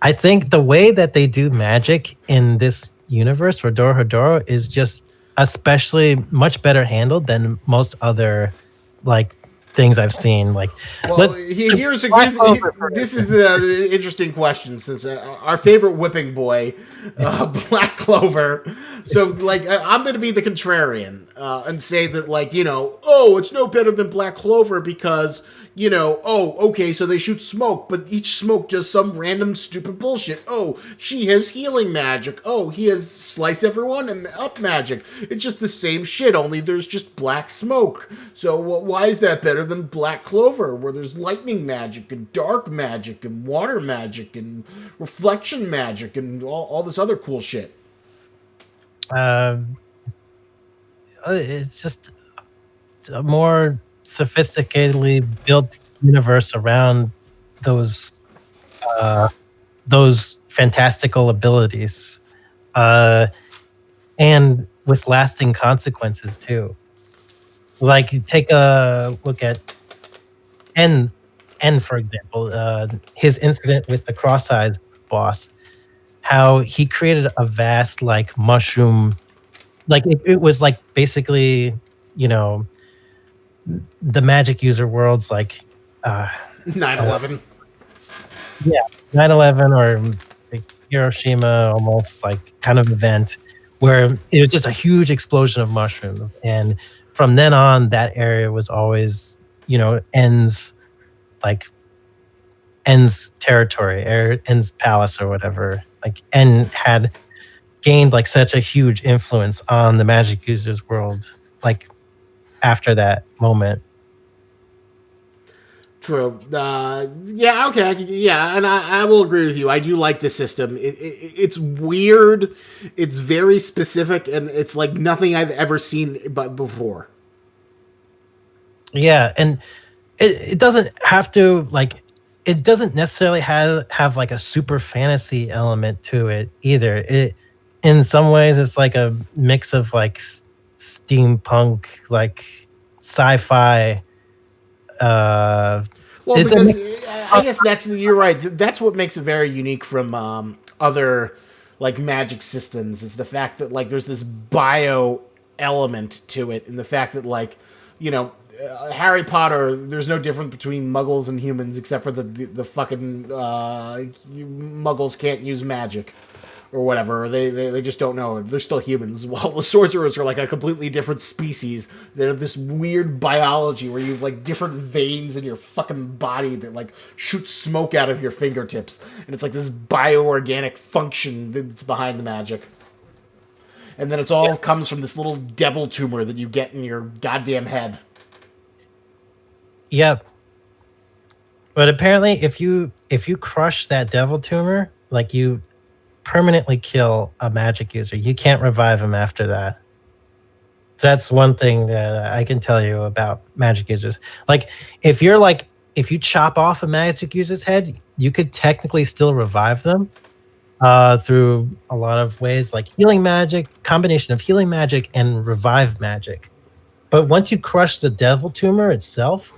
I think the way that they do magic in this universe for Dorohedoro is just especially much better handled than most other like things I've seen. Like, well, here's this is the interesting question, since our favorite whipping boy, Black Clover. So, like, I'm going to be the contrarian and say that, like, oh, it's no better than Black Clover because, oh, okay, so they shoot smoke, but each smoke does some random stupid bullshit. Oh, she has healing magic. Oh, he has slice everyone and up magic. It's just the same shit, only there's just black smoke. So why is that better than Black Clover, where there's lightning magic and dark magic and water magic and reflection magic and all this other cool shit? It's just a more sophisticatedly built universe around those those fantastical abilities, and with lasting consequences too. Like take a look at N, for example, his incident with the Cross-Eyes boss. How he created a vast like mushroom, like it was like basically, you know, the magic user world's like 9/11. yeah, 9/11 or like Hiroshima, almost like kind of event where it was just a huge explosion of mushrooms. And from then on, that area was always, like En's territory, En's palace or whatever. Like En had gained like such a huge influence on the magic users world, like after that moment. True. Yeah. Okay. Yeah, and I will agree with you. I do like the system. It's weird. It's very specific, and it's like nothing I've ever seen but before. Yeah, and it doesn't have to like it doesn't necessarily have like a super fantasy element to it either. It in some ways it's like a mix of like steampunk, like sci-fi. Uh, Well, it's a because mix. I guess you're right. That's what makes it very unique from other like magic systems is the fact that like there's this bio element to it, and the fact that like you know Harry Potter, there's no difference between Muggles and humans except for the fucking Muggles can't use magic or whatever. They just don't know. They're still humans. While the sorcerers are like a completely different species. They're this weird biology where you have like different veins in your fucking body that like shoot smoke out of your fingertips. And it's like this bioorganic function that's behind the magic. And then it's all comes from this little devil tumor that you get in your goddamn head. Yep. But apparently if you crush that devil tumor, like you permanently kill a magic user. You can't revive him after that. That's one thing that I can tell you about magic users. Like if you chop off a magic user's head, you could technically still revive them through a lot of ways, like healing magic, combination of healing magic and revive magic. But once you crush the devil tumor itself,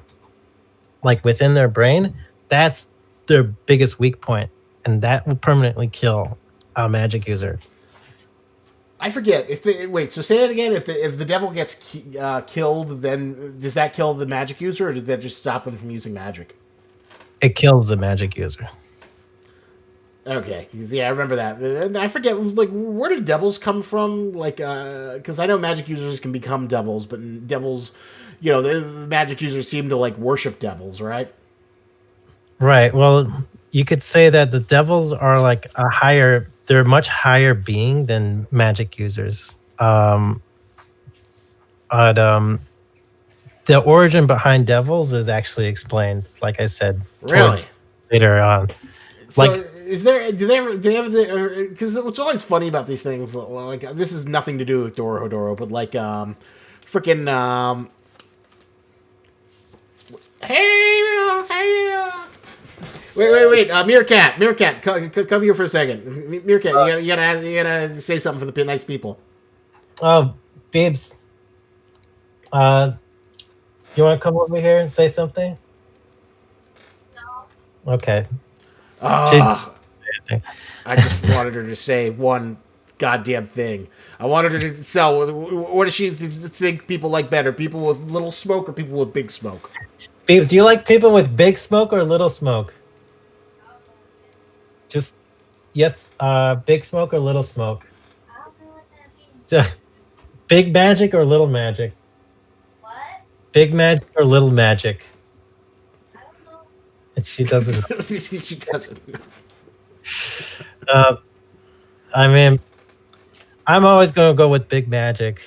like within their brain, that's their biggest weak point, and that will permanently kill a magic user. I forget if they wait. So say that again. If the devil gets killed, then does that kill the magic user, or did that just stop them from using magic? It kills the magic user. Okay, 'cause, yeah, I remember that. And I forget, like, where do devils come from? Like, because I know magic users can become devils, but devils, the magic users seem to like worship devils, right? Right. Well, you could say that the devils are like they're a much higher being than magic users. But the origin behind devils is actually explained, like I said, Really? towards later on. So Like, is there? Do they have the? Because what's always funny about these things, well, like this is nothing to do with Dorohedoro, but like freaking hey. Wait, Meerkat, come here for a second. Meerkat, you gotta say something for the nice people. oh, babes, you want to come over here and say something? Okay. She's. Ah, I just wanted her to say one goddamn thing. I wanted her to sell. What does she think people like better? People with little smoke or people with big smoke? Babes, do you like people with big smoke or little smoke? Just yes, big smoke or little smoke? I don't know what that means. Big magic or little magic? What? Big magic or little magic? I don't know. And she doesn't. She doesn't know. I mean, I'm always going to go with big magic.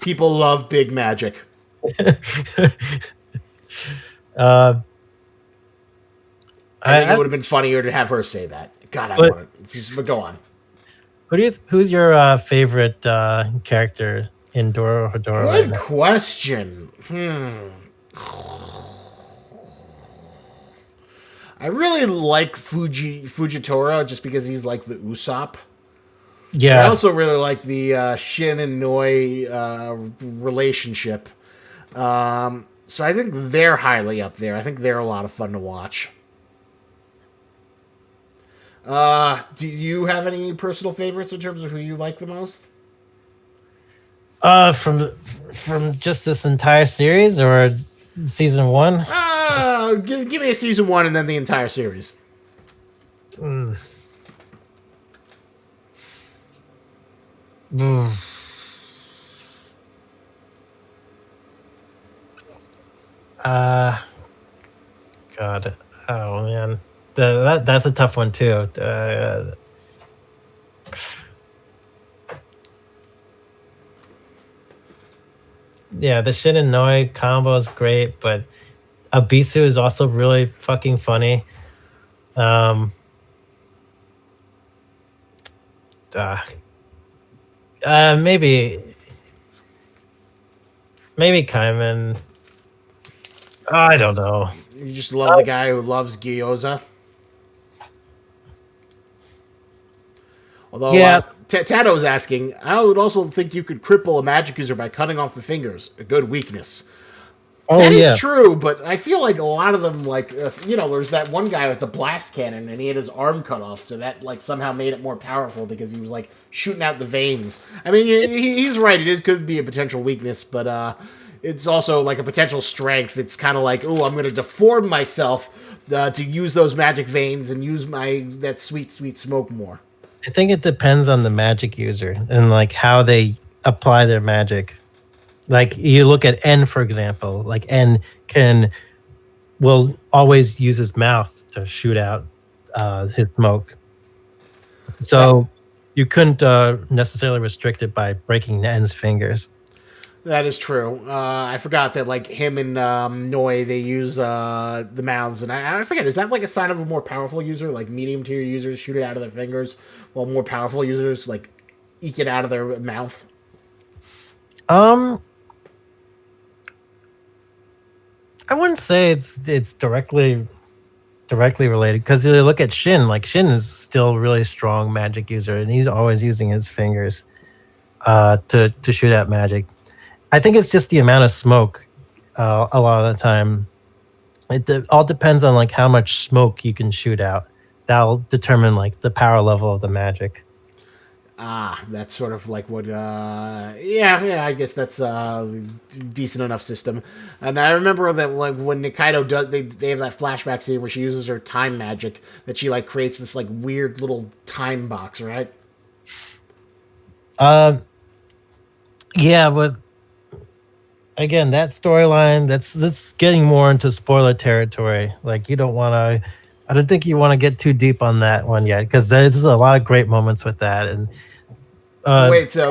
People love big magic. uh, I think it I, would have been funnier to have her say that. God, I But- want it. Just go on. who's your favorite character in Dorohedoro right Good now? question. I really like Fujitora just because he's like the Usopp. I Yeah, also really like the Shin and Noi relationship. So I think they're highly up there. I think they're a lot of fun to watch. Do you have any personal favorites in terms of who you like the most? from just this entire series or season one? Give me a season one and then the entire series. God, oh man. That's a tough one too. Yeah, the Shin and Noi combo is great, but Abisu is also really fucking funny. Um, uh, maybe Kaiman. I don't know. You just love the guy who loves gyoza. Although Yeah. Tato's asking, I would also think you could cripple a magic user by cutting off the fingers. A good weakness. Oh That is yeah. true, but I feel like a lot of them, like there's that one guy with the blast cannon, and he had his arm cut off, so that like somehow made it more powerful because he was like shooting out the veins. I mean, he's right; could be a potential weakness, but it's also like a potential strength. It's kind of like, oh, I'm going to deform myself to use those magic veins and use that sweet smoke more. I think it depends on the magic user and like how they apply their magic. Like you look at N, for example. Like N will always use his mouth to shoot out his smoke. So you couldn't necessarily restrict it by breaking N's fingers. That is true. I forgot that like him and Noi, they use the mouths, and I forget, is that like a sign of a more powerful user? Like medium tier users shoot it out of their fingers, while more powerful users like eke it out of their mouth. I wouldn't say it's directly related, because you look at Shin. Like Shin is still a really strong magic user, and he's always using his fingers to shoot out magic. I think it's just the amount of smoke. A lot of the time, it all depends on like how much smoke you can shoot out. That'll determine like the power level of the magic. That's sort of like what, yeah, I guess that's a decent enough system. And I remember that like when Nikaido does, they have that flashback scene where she uses her time magic, that she like creates this like weird little time box, right? Yeah, but again, that storyline, that's getting more into spoiler territory. Like you don't want to. I don't think you want to get too deep on that one yet, because there's a lot of great moments with that. And Wait, so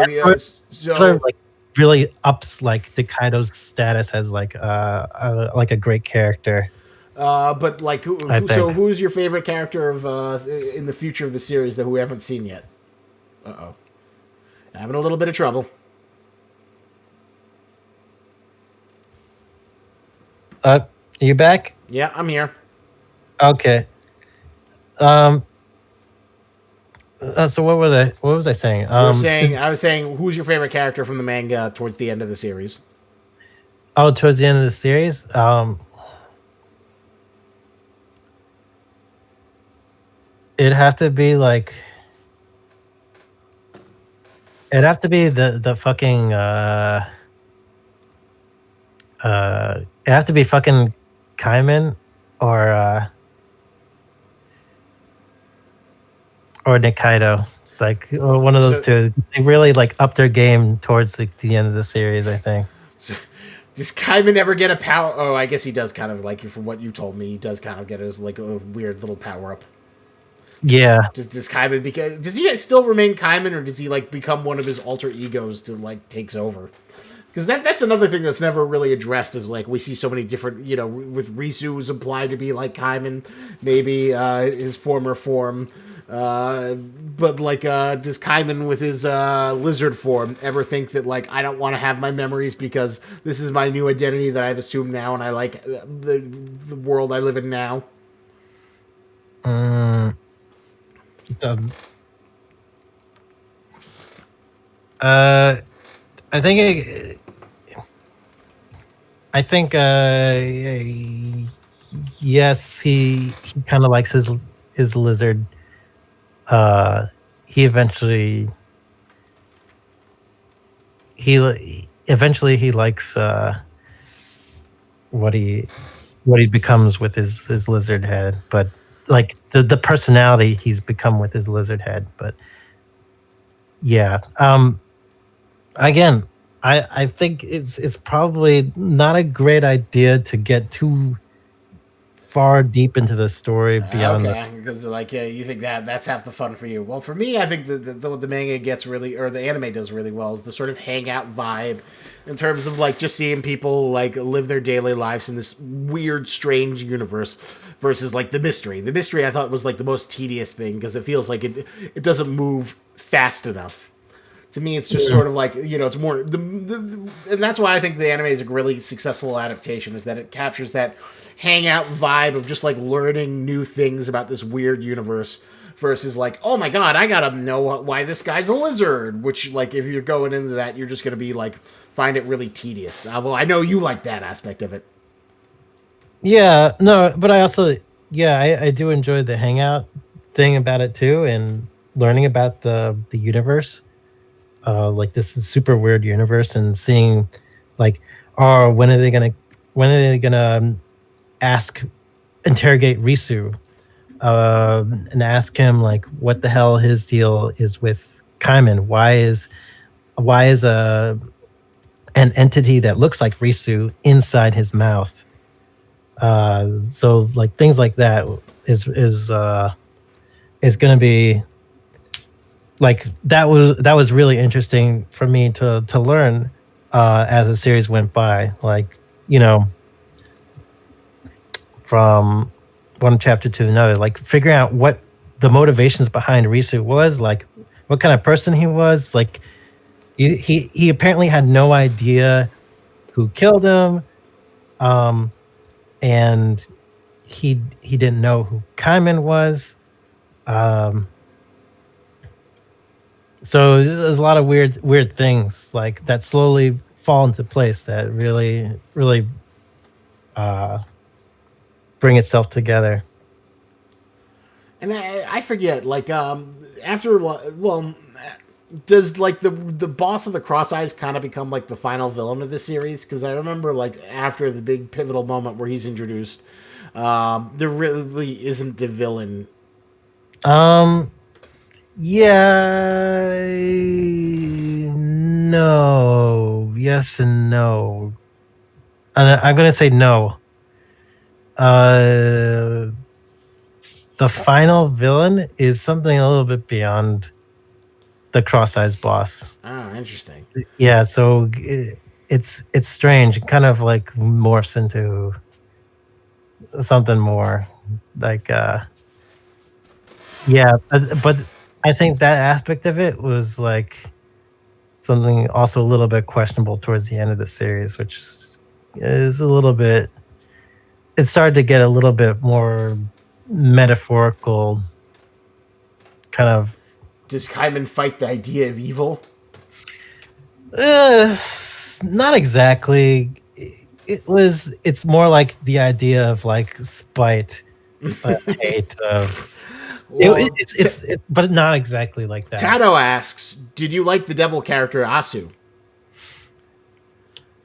like really ups like the Kaido's status as like a great character. but like, think. who's your favorite character of in the future of the series that we haven't seen yet? Having a little bit of trouble. Are you back? Yeah, I'm here. Okay. So what was I saying? I was saying, who's your favorite character from the manga towards the end of the series? Oh, towards the end of the series, it'd have to be like, it'd have to be the fucking it'd have to be fucking Kaiman or Nikaido, like one of those two. They really like upped their game towards the end of the series, I think. So, does Kaiman ever get a power? Oh, I guess he does kind of, like, from what you told me, he does kind of get his like a weird little power up. Yeah. Does Kaiman, because does he still remain Kaiman, or does he like become one of his alter egos to like takes over? Because that's another thing that's never really addressed, is like we see so many different, with Risu's implied to be like Kaiman, maybe his former form. But like, does Kaiman with his lizard form ever think that like, I don't want to have my memories because this is my new identity that I've assumed now, and I like the world I live in now? I think yes, he kind of likes his lizard. He eventually he likes what he becomes with his lizard head, but like the personality he's become with his lizard head. But yeah, again, I think it's probably not a great idea to get too far deep into the story beyond Okay, because like yeah, you think that's half the fun for you. Well, for me, I think what the manga gets really, or the anime does really well, is the sort of hangout vibe, in terms of like just seeing people like live their daily lives in this weird, strange universe, versus like the mystery. The mystery I thought was like the most tedious thing because it feels like it doesn't move fast enough. To me, it's just sort of like, it's more and that's why I think the anime is a really successful adaptation, is that it captures that hangout vibe of just like learning new things about this weird universe, versus like, oh my god, I gotta know why this guy's a lizard, which like if you're going into that, you're just gonna be like find it really tedious. Although I know you like that aspect of it. Yeah, no, but I also, yeah, I do enjoy the hangout thing about it too, and learning about the universe, like this is super weird universe, and seeing like, oh, when are they gonna ask interrogate Risu, and ask him like what the hell his deal is with Kaiman. Why is an entity that looks like Risu inside his mouth? So like things like that is going to be like that was really interesting for me to learn as the series went by. Like, from one chapter to another, like figuring out what the motivations behind Risu was, like what kind of person he was. Like he apparently had no idea who killed him, and he didn't know who Kaiman was. So there's a lot of weird things like that slowly fall into place that really bring itself together. And I forget, like, after, well, does, like, the boss of the Cross Eyes kind of become, like, the final villain of the series? Because I remember, like, after the big pivotal moment where he's introduced, there really isn't a villain. Yeah, no, yes and no. I'm gonna say no. The final villain is something a little bit beyond the Cross-Eyes boss. Oh, interesting. Yeah, so it's strange. It kind of like morphs into something more like yeah, but I think that aspect of it was like something also a little bit questionable towards the end of the series, which is a little bit. It started to get a little bit more metaphorical, kind of. Does Kaiman fight the idea of evil? Not exactly. It's more like the idea of like spite, hate of. Well, But not exactly like that. Tato asks, did you like the devil character Asu?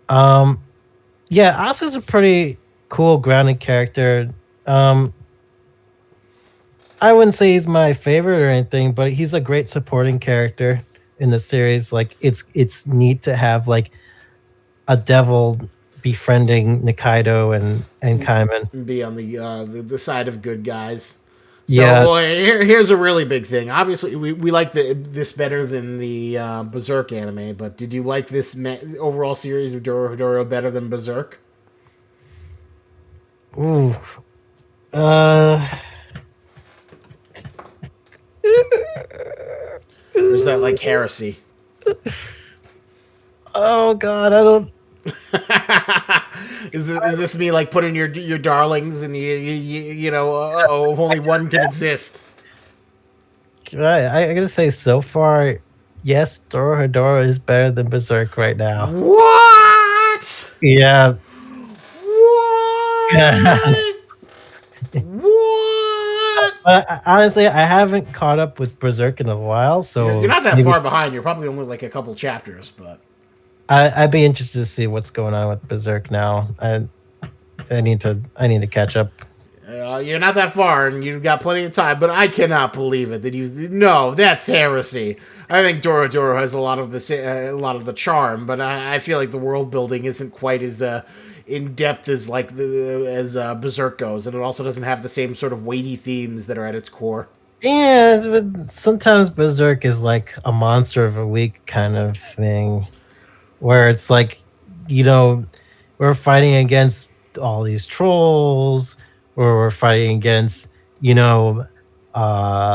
Yeah, Asu's a pretty cool, grounded character. I wouldn't say he's my favorite or anything, but he's a great supporting character in the series. Like it's neat to have like a devil befriending Nikaido and Kaiman. Be on the side of good guys. So, Yeah. well, here's a really big thing. Obviously, we like this better than the Berserk anime, but did you like this overall series of Dorohedoro better than Berserk? Ooh. Or is that like heresy? Oh God, I don't. Is this me like putting your darlings and you know only one can exist? I gotta say, so far, yes, Dorohedoro is better than Berserk right now. What? Yeah. What? What? Honestly, I haven't caught up with Berserk in a while, so You're not that far behind. You're probably only like a couple chapters, but I'd be interested to see what's going on with Berserk now. I need to catch up. you're not that far, and you've got plenty of time. But I cannot believe it that no, that's heresy. I think Dorohedoro has a lot of the charm, but I feel like the world building isn't quite as in depth as Berserk goes, and it also doesn't have the same sort of weighty themes that are at its core. Yeah, but sometimes Berserk is like a monster of a week kind of thing, where it's like, you know, we're fighting against all these trolls, or we're fighting against, you know,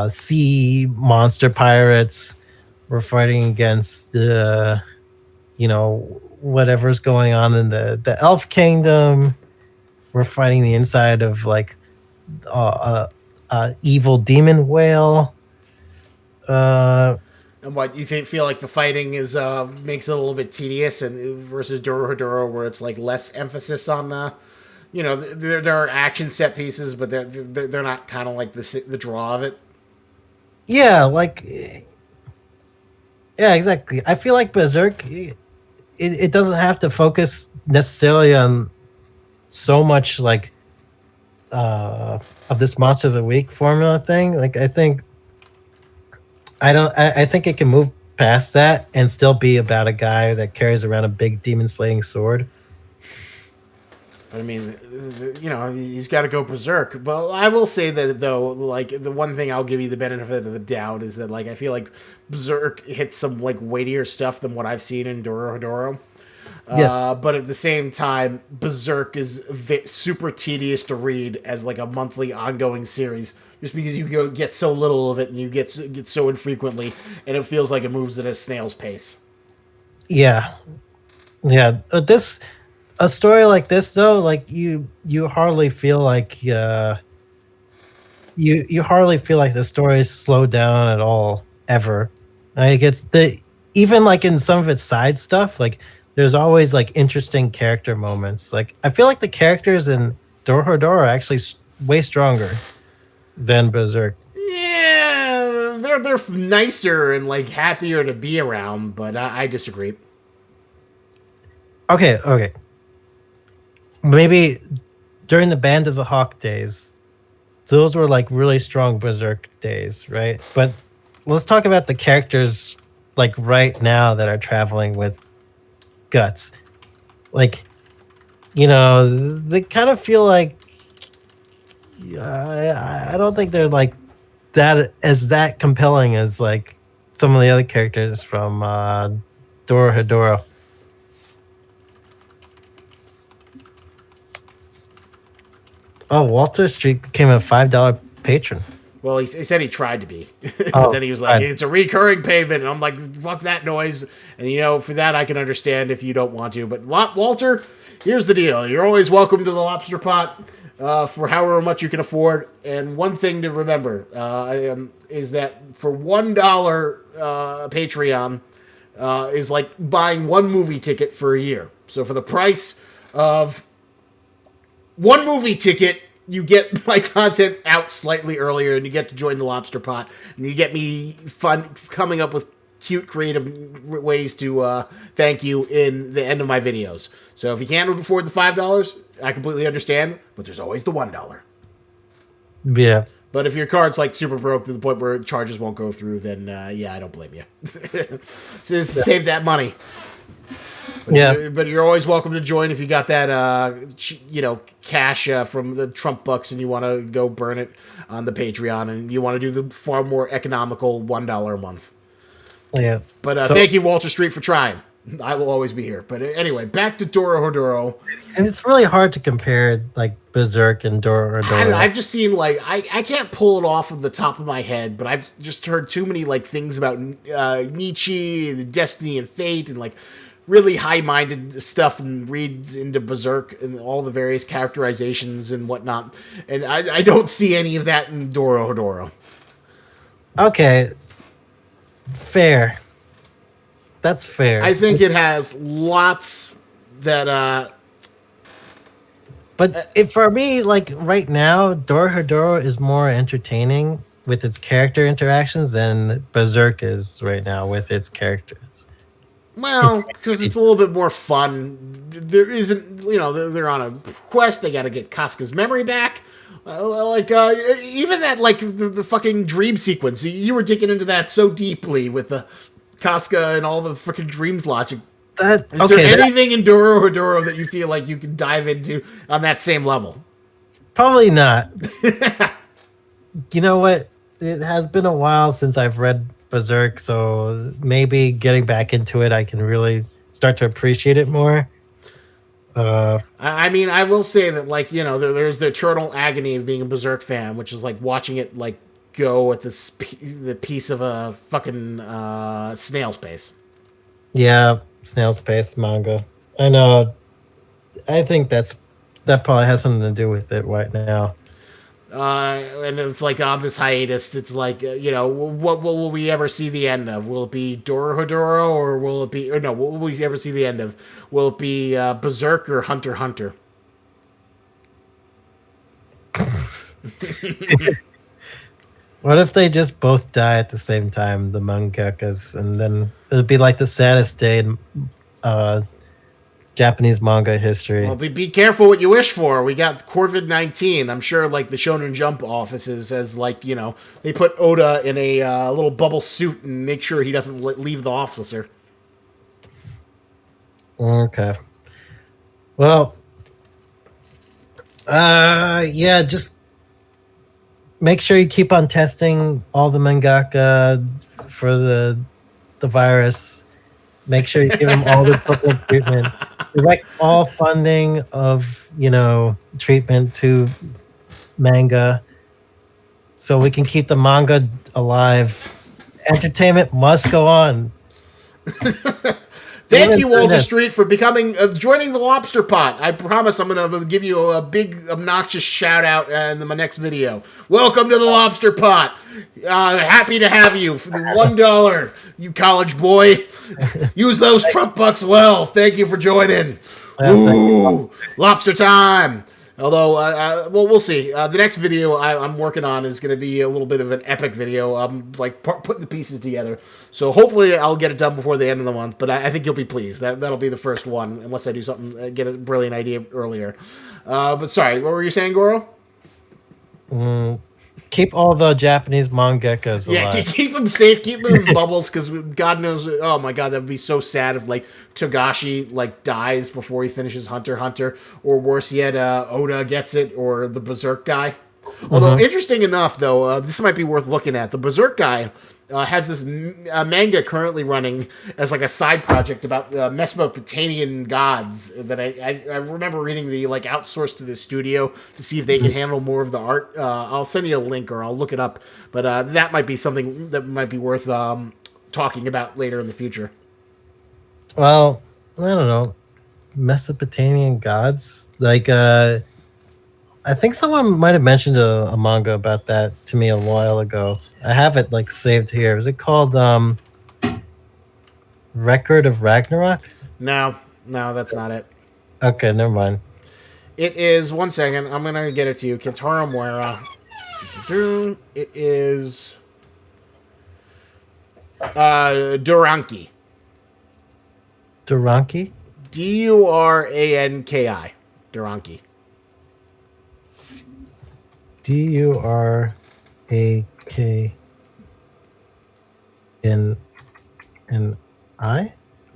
sea monster pirates. We're fighting against, you know, whatever's going on in the Elf Kingdom. We're fighting the inside of like evil demon whale. And what you feel like the fighting is makes it a little bit tedious, and versus Dorohedoro, where it's like less emphasis on there are action set pieces, but they're not kind of like the draw of it. Yeah, like yeah, exactly. I feel like Berserk, it doesn't have to focus necessarily on so much like of this monster of the week formula thing. Like I think I think it can move past that and still be about a guy that carries around a big demon slaying sword. I mean, he's got to go berserk. But I will say that, though, like, the one thing I'll give you the benefit of the doubt is that, like, I feel like Berserk hits some, like, weightier stuff than what I've seen in Dorohedoro. Yeah. But at the same time, Berserk is super tedious to read as, like, a monthly ongoing series. Just because you get so little of it and you get so infrequently, and it feels like it moves at a snail's pace. Yeah. Yeah. A story like this though, like you hardly feel like you hardly feel like the story is slowed down at all ever. Like it's even like in some of its side stuff, like there's always like interesting character moments. Like I feel like the characters in Dorohedoro are actually way stronger than Berserk. Yeah, they're nicer and like happier to be around, but I disagree. Okay. Maybe during the Band of the Hawk days, those were like really strong Berserk days, right? But let's talk about the characters like right now that are traveling with guts. Like, you know, they kind of feel like I don't think they're like that compelling as like some of the other characters from Dorohedoro. Oh, Walter Street became a $5 patron. Well, he said he tried to be. But Oh, then he was like, God. it's a recurring payment. And I'm like, fuck that noise. And, for that, I can understand if you don't want to. But, Walter, here's the deal. You're always welcome to the Lobster Pot for however much you can afford. And one thing to remember is that for $1 Patreon is like buying one movie ticket for a year. So for the price of one movie ticket, you get my content out slightly earlier, and you get to join the Lobster Pot, and you get me coming up with cute, creative ways to thank you in the end of my videos. So if you can't afford the $5, I completely understand, but there's always the $1. Yeah. But if your card's like super broke to the point where charges won't go through, then I don't blame you. Save that money. But you're always welcome to join if you got that, cash from the Trump bucks and you want to go burn it on the Patreon and you want to do the far more economical $1 a month. Yeah. But thank you, Walter Street, for trying. I will always be here. But anyway, back to Dorohedoro. And it's really hard to compare like Berserk and Dorohedoro. I've just seen like I can't pull it off of the top of my head, but I've just heard too many like things about Nietzsche, the Destiny and Fate, and like really high-minded stuff, and reads into Berserk and all the various characterizations and whatnot. And I don't see any of that in Dorohedoro. Okay. Fair. That's fair. I think it has lots that But for me, like right now, Dorohedoro is more entertaining with its character interactions than Berserk is right now with its characters. well, because it's a little bit more fun. There isn't, they're on a quest. They got to get Casca's memory back. Even that, like the fucking dream sequence. You were digging into that so deeply with the Casca and all the freaking dreams logic Is there anything in Dorohedoro that you feel like you can dive into on that same level? Probably not. You know what? It has been a while since I've read Berserk, so maybe getting back into it, I can really start to appreciate it more. I mean, I will say that, like, you know, there's the eternal agony of being a Berserk fan, which is like watching it like go at the piece of a fucking snail space. Yeah, snail space manga. I know. I think that probably has something to do with it right now. And it's like on this hiatus. It's like you know, what will we ever see the end of? Will it be Dorohedoro, or will it be? Or no, what will we ever see the end of? Will it be Berserk or Hunter x Hunter? What if they just both die at the same time, the mangakas, and then it'd be like the saddest day in Japanese manga history. Well, be careful what you wish for. We got COVID-19. I'm sure, like, the Shonen Jump offices has, like, you know, they put Oda in a little bubble suit and make sure he doesn't leave the officer. Okay. Well, yeah, just make sure you keep on testing all the mangaka for the virus. Make sure you give them all the appropriate treatment. Direct all funding of, you know, treatment to manga so we can keep the manga alive. Entertainment must go on. Thank you, Walter Street, for becoming joining the Lobster Pot. I promise I'm going to give you a big, obnoxious shout out in my next video. Welcome to the Lobster Pot. Happy to have you for the $1, you college boy. Use those Trump bucks well. Thank you for joining. Ooh, lobster time. Although, well, we'll see. The next video I'm working on is going to be a little bit of an epic video. I'm like putting the pieces together. So hopefully I'll get it done before the end of the month. But I think you'll be pleased. That'll be the first one, unless I do something, get a brilliant idea earlier. But sorry, what were you saying, Goro? Keep all the Japanese mangakas alive. Yeah, keep them safe, keep them in bubbles, because God knows, oh my God, that would be so sad if, like, Togashi, like, dies before he finishes Hunter x Hunter, or worse yet, Oda gets it, or the Berserk guy. Although, interesting enough, though, this might be worth looking at. The Berserk guy has this manga currently running as like a side project about Mesopotamian gods that I remember reading the like outsourced to the studio to see if they can handle more of the art. I'll send you a link or I'll look it up, but that might be something that might be worth talking about later in the future. Well, I don't know. Mesopotamian gods? Like, I think someone might have mentioned a manga about that to me a while ago. I have it like saved here. Is it called Record of Ragnarok? No, that's not it. Okay, never mind. It is, one second, I'm going to get it to you. Kentaro Muera. It is Duranki. Duranki? Duranki. Duranki. Durakni?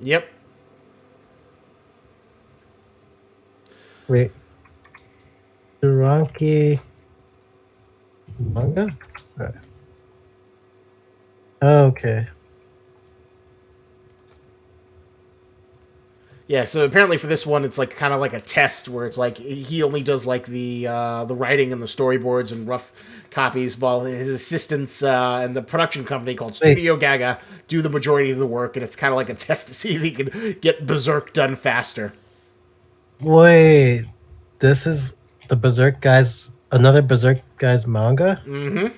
Yep. Wait. Duranki manga? Okay. Yeah, so apparently for this one, it's like kind of like a test where it's like he only does like the writing and the storyboards and rough copies, while his assistants and the production company called Studio Gaga do the majority of the work, and it's kind of like a test to see if he can get Berserk done faster. Wait, this is the Berserk guys, another Berserk guys manga? Mm-hmm.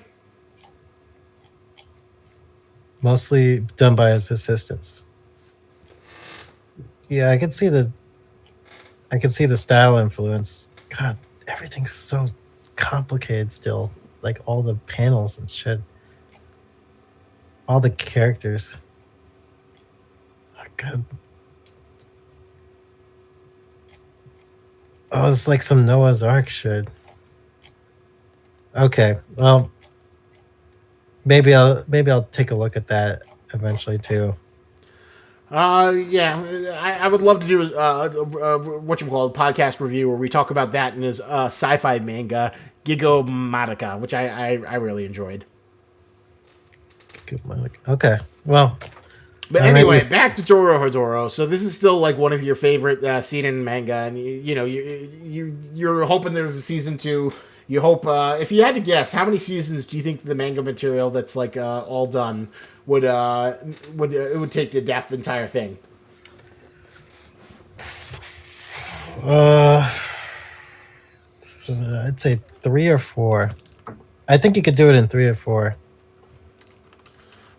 Mostly done by his assistants. Yeah, I can see the style influence. God, everything's so complicated still. Like all the panels and shit. All the characters. Oh, God. Oh, it's like some Noah's Ark shit. Okay, well, maybe I'll take a look at that eventually too. Yeah, I would love to do what you call a podcast review where we talk about that in his sci-fi manga Gigo Madoka, which I really enjoyed. Okay, well, But maybe. anyway, back to Dorohedoro. So this is still like one of your favorite seinen manga, and you're hoping there's a season 2. You hope if you had to guess, how many seasons do you think the manga material that's like all done it would take to adapt the entire thing? I'd say 3 or 4. I think you could do it in 3 or 4.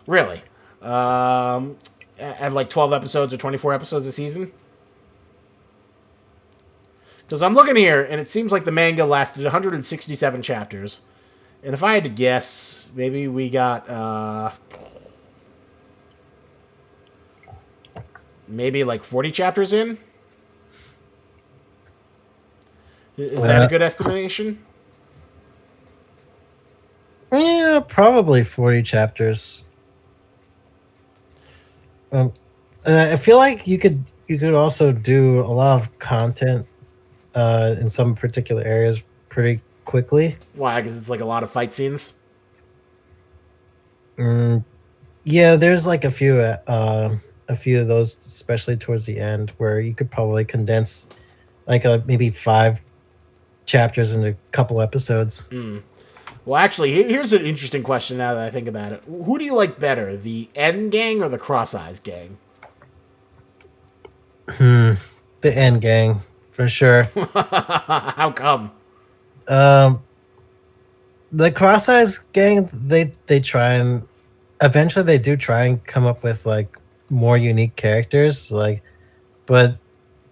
Really? At like 12 episodes or 24 episodes a season? Because I'm looking here, and it seems like the manga lasted 167 chapters. And if I had to guess, maybe we got maybe like 40 chapters in? Is that a good estimation? Yeah, probably 40 chapters. I feel like you could also do a lot of content in some particular areas pretty quickly. Why? Because it's like a lot of fight scenes? Yeah, there's like a few of those, especially towards the end, where you could probably condense like maybe 5 chapters into a couple episodes. Well, actually, here's an interesting question now that I think about it. Who do you like better, the N gang or the Cross Eyes gang? The End Gang, for sure. How come? The Cross Eyes Gang, they try and eventually they do try and come up with like more unique characters, like, but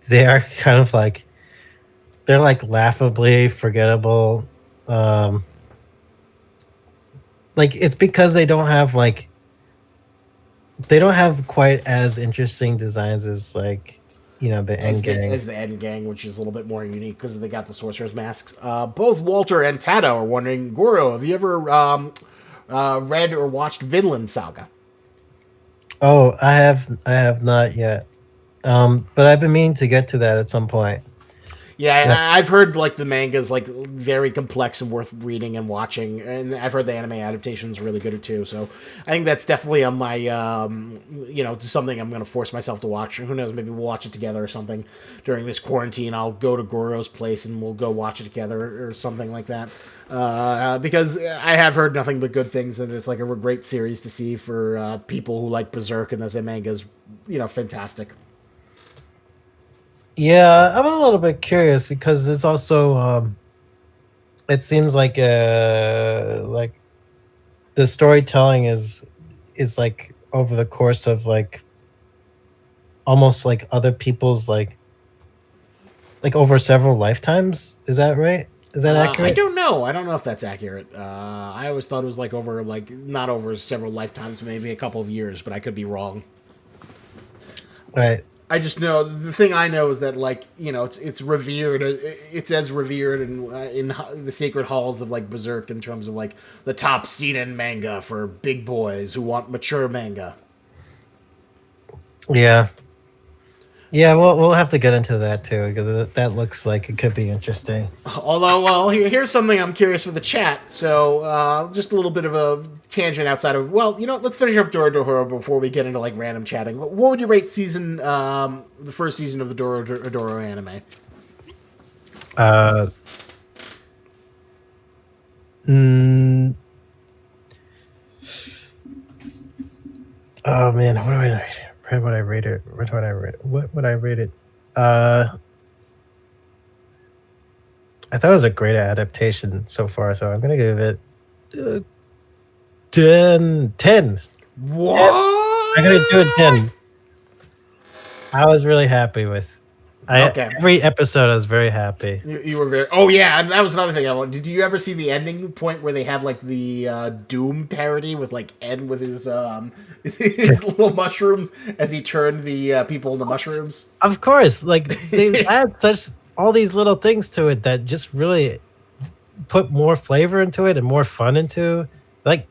they are kind of like they're like laughably forgettable. Like it's because they don't have quite as interesting designs as like the End Gang. As the N gang, which is a little bit more unique because they got the sorcerer's masks. Both Walter and Tado are wondering, Goro, have you ever read or watched Vinland Saga? Oh, I have not yet. But I've been meaning to get to that at some point. Yeah, I've heard like the manga's like very complex and worth reading and watching, and I've heard the anime adaptation's really good too. So I think that's definitely on my something I'm going to force myself to watch. Who knows? Maybe we'll watch it together or something during this quarantine. I'll go to Goro's place and we'll go watch it together or something like that. Because I have heard nothing but good things, and it's like a great series to see for people who like Berserk, and that the manga's fantastic. Yeah, I'm a little bit curious because there's also it seems like the storytelling is like over the course of like almost like other people's like over several lifetimes. Is that right? Is that accurate? I don't know. I don't know if that's accurate. I always thought it was like over like not over several lifetimes, maybe a couple of years, but I could be wrong. Right. I just know the thing I know is that it's revered. It's as revered in the sacred halls of like Berserk in terms of like the top seinen manga for big boys who want mature manga. Yeah. Yeah, we'll have to get into that too, because that looks like it could be interesting. Although, well, here's something I'm curious for the chat. So, just a little bit of a tangent outside of, let's finish up Dorohedoro before we get into like random chatting. What would you rate the first season of the Dorohedoro anime? Oh man, what do I rate it? Where would I rate it? What would I rate it? I thought it was a great adaptation so far, so I'm gonna give it 10. What? I'm gonna do it 10. I was really happy with. Okay. Every episode, I was very happy. You were very. Oh yeah, and that was another thing I wanted. Did you ever see the ending point where they had like the Doom parody with like Ed with his his little mushrooms as he turned the people into mushrooms? Of course, like they add all these little things to it that just really put more flavor into it and more fun into. Like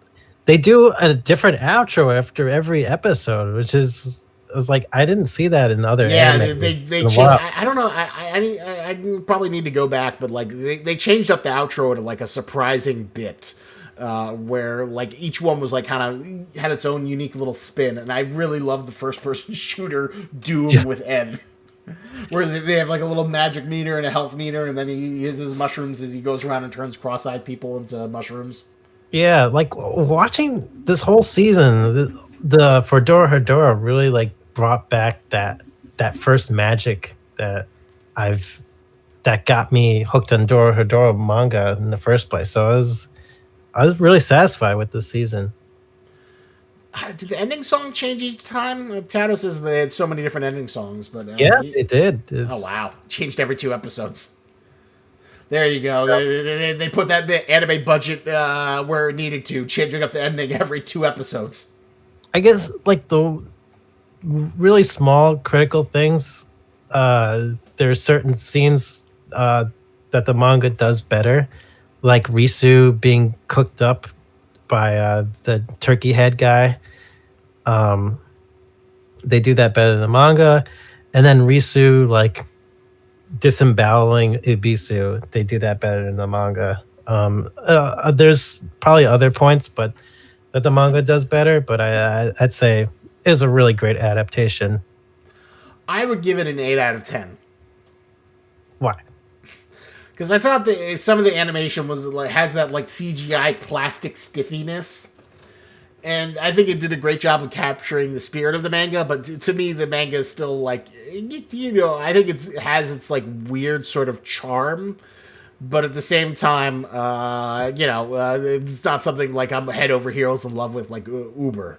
they do a different outro after every episode, which is was like, I didn't see that in other Yeah, anime they in a changed. while. I don't know. I probably need to go back, but like they changed up the outro to like a surprising bit, where like each one was like kind of had its own unique little spin, and I really love the first person shooter Doom with N, where they have like a little magic meter and a health meter, and then he has his mushrooms as he goes around and turns cross-eyed people into mushrooms. Yeah, like watching this whole season, the for Dorohedoro really like brought back that first magic that I've that got me hooked on Dorohedoro manga in the first place. So I was really satisfied with this season. Did the ending song change each time? Tato says they had so many different ending songs, but Yeah, it did. oh wow, changed every 2 episodes. There you go. They put that anime budget where it needed to, changing up the ending every 2 episodes. I guess like the really small critical things. There are certain scenes that the manga does better, like Risu being cooked up by the turkey head guy. Um, they do that better than the manga, and then Risu like disemboweling Ibisu. They do that better than the manga. There's probably other points, but that the manga does better. But I'd say it is a really great adaptation. I would give it an 8 out of 10. Why? Because I thought that some of the animation was like has that like CGI plastic stiffiness, and I think it did a great job of capturing the spirit of the manga. But to me, the manga is still like I think it has its like weird sort of charm, but at the same time, it's not something like I'm head over heels in love with like Uber.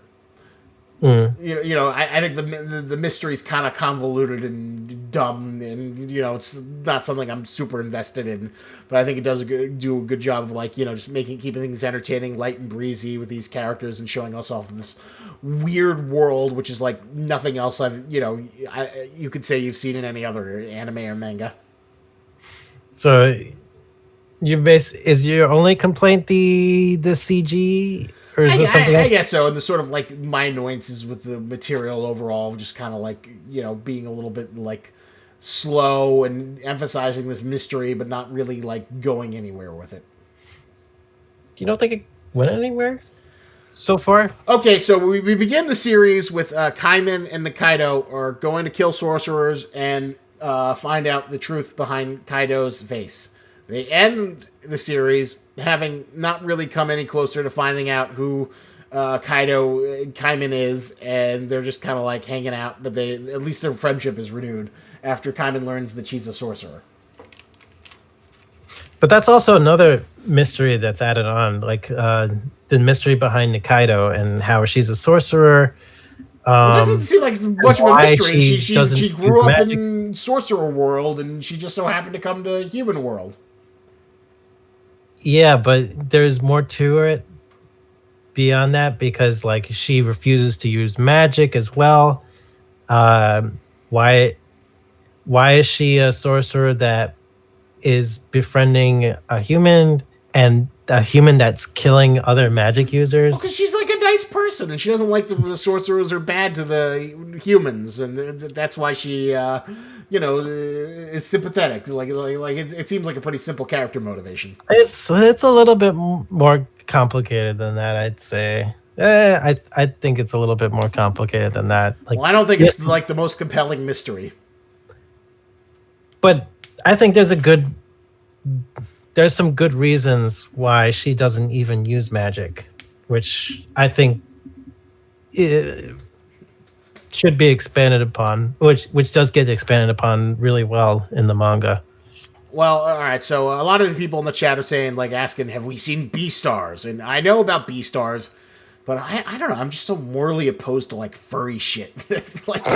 I think the mystery's kind of convoluted and dumb, and it's not something I'm super invested in. But I think it does do a good job of like just keeping things entertaining, light and breezy with these characters, and showing us off this weird world, which is like nothing else you could say you've seen in any other anime or manga. So is your only complaint the CG? Or is there something I guess so, and the sort of like my annoyances with the material overall, just kind of like being a little bit like slow and emphasizing this mystery, but not really like going anywhere with it. You don't think it went anywhere so far? Okay, so we begin the series with Kaiman and Nikaido are going to kill sorcerers and find out the truth behind Kaido's face. They end the series having not really come any closer to finding out who Kaiman is, and they're just kind of like hanging out, but at least their friendship is renewed after Kaiman learns that she's a sorcerer. But that's also another mystery that's added on, like the mystery behind Nikaido and how she's a sorcerer. That doesn't seem like much of a mystery. She grew up magic. in sorcerer world, and she just so happened to come to human world. Yeah, but there's more to it beyond that, because like she refuses to use magic as well. Why is she a sorcerer that is befriending a human, and a human that's killing other magic users? Because she's like a nice person, and she doesn't like the sorcerers are bad to the humans, and that's why she, is sympathetic. Like it seems like a pretty simple character motivation. It's a little bit more complicated than that, I'd say. I think it's a little bit more complicated than that. Like, Well, I don't think it's like the most compelling mystery. but I think there's some good reasons why she doesn't even use magic, which I think should be expanded upon, which does get expanded upon really well in the manga. Well, all right. So a lot of the people in the chat are saying, like, asking, "Have we seen Beastars?" And I know about Beastars, but I don't know. I'm just so morally opposed to like furry shit. Like,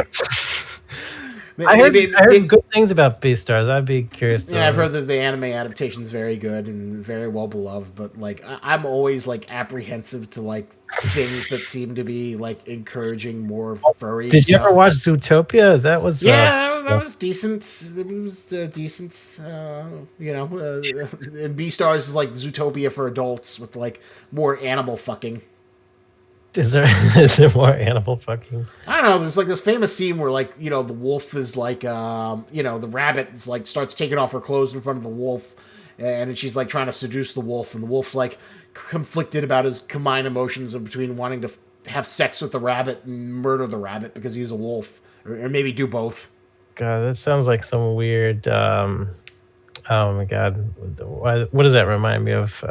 I heard good things about Beastars. I'd be curious to. Yeah, I've heard that the anime adaptation is very good and very well beloved, but like I'm always like apprehensive to like things that seem to be like encouraging more furry. Did you stuff. ever watch Zootopia? That was that was decent. It was decent. And Beastars is like Zootopia for adults with like more animal fucking. Is there is there more animal fucking? I don't know. There's like this famous scene where like the wolf is like the rabbit is like starts taking off her clothes in front of the wolf, and she's like trying to seduce the wolf, and the wolf's like conflicted about his combined emotions of between wanting to have sex with the rabbit and murder the rabbit because he's a wolf, or maybe do both. God, that sounds like some weird. Oh my god, what does that remind me of?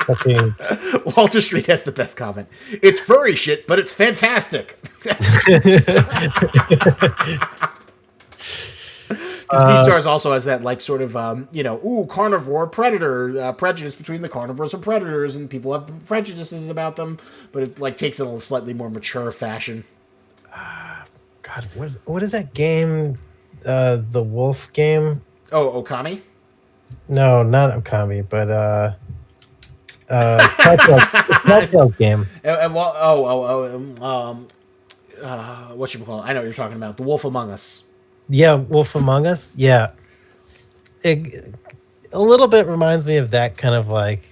Fucking. Walter Street has the best comment. It's furry shit, but it's fantastic. Because Beastars also has that like sort of carnivore predator prejudice between the carnivores and predators, and people have prejudices about them, but it like takes it in a slightly more mature fashion. God, what is that game? The wolf game? Oh, Okami? No, not Okami, but Telltale game. What you call it? I know what you're talking about. The Wolf Among Us. Yeah, Wolf Among Us. Yeah, it a little bit reminds me of that kind of like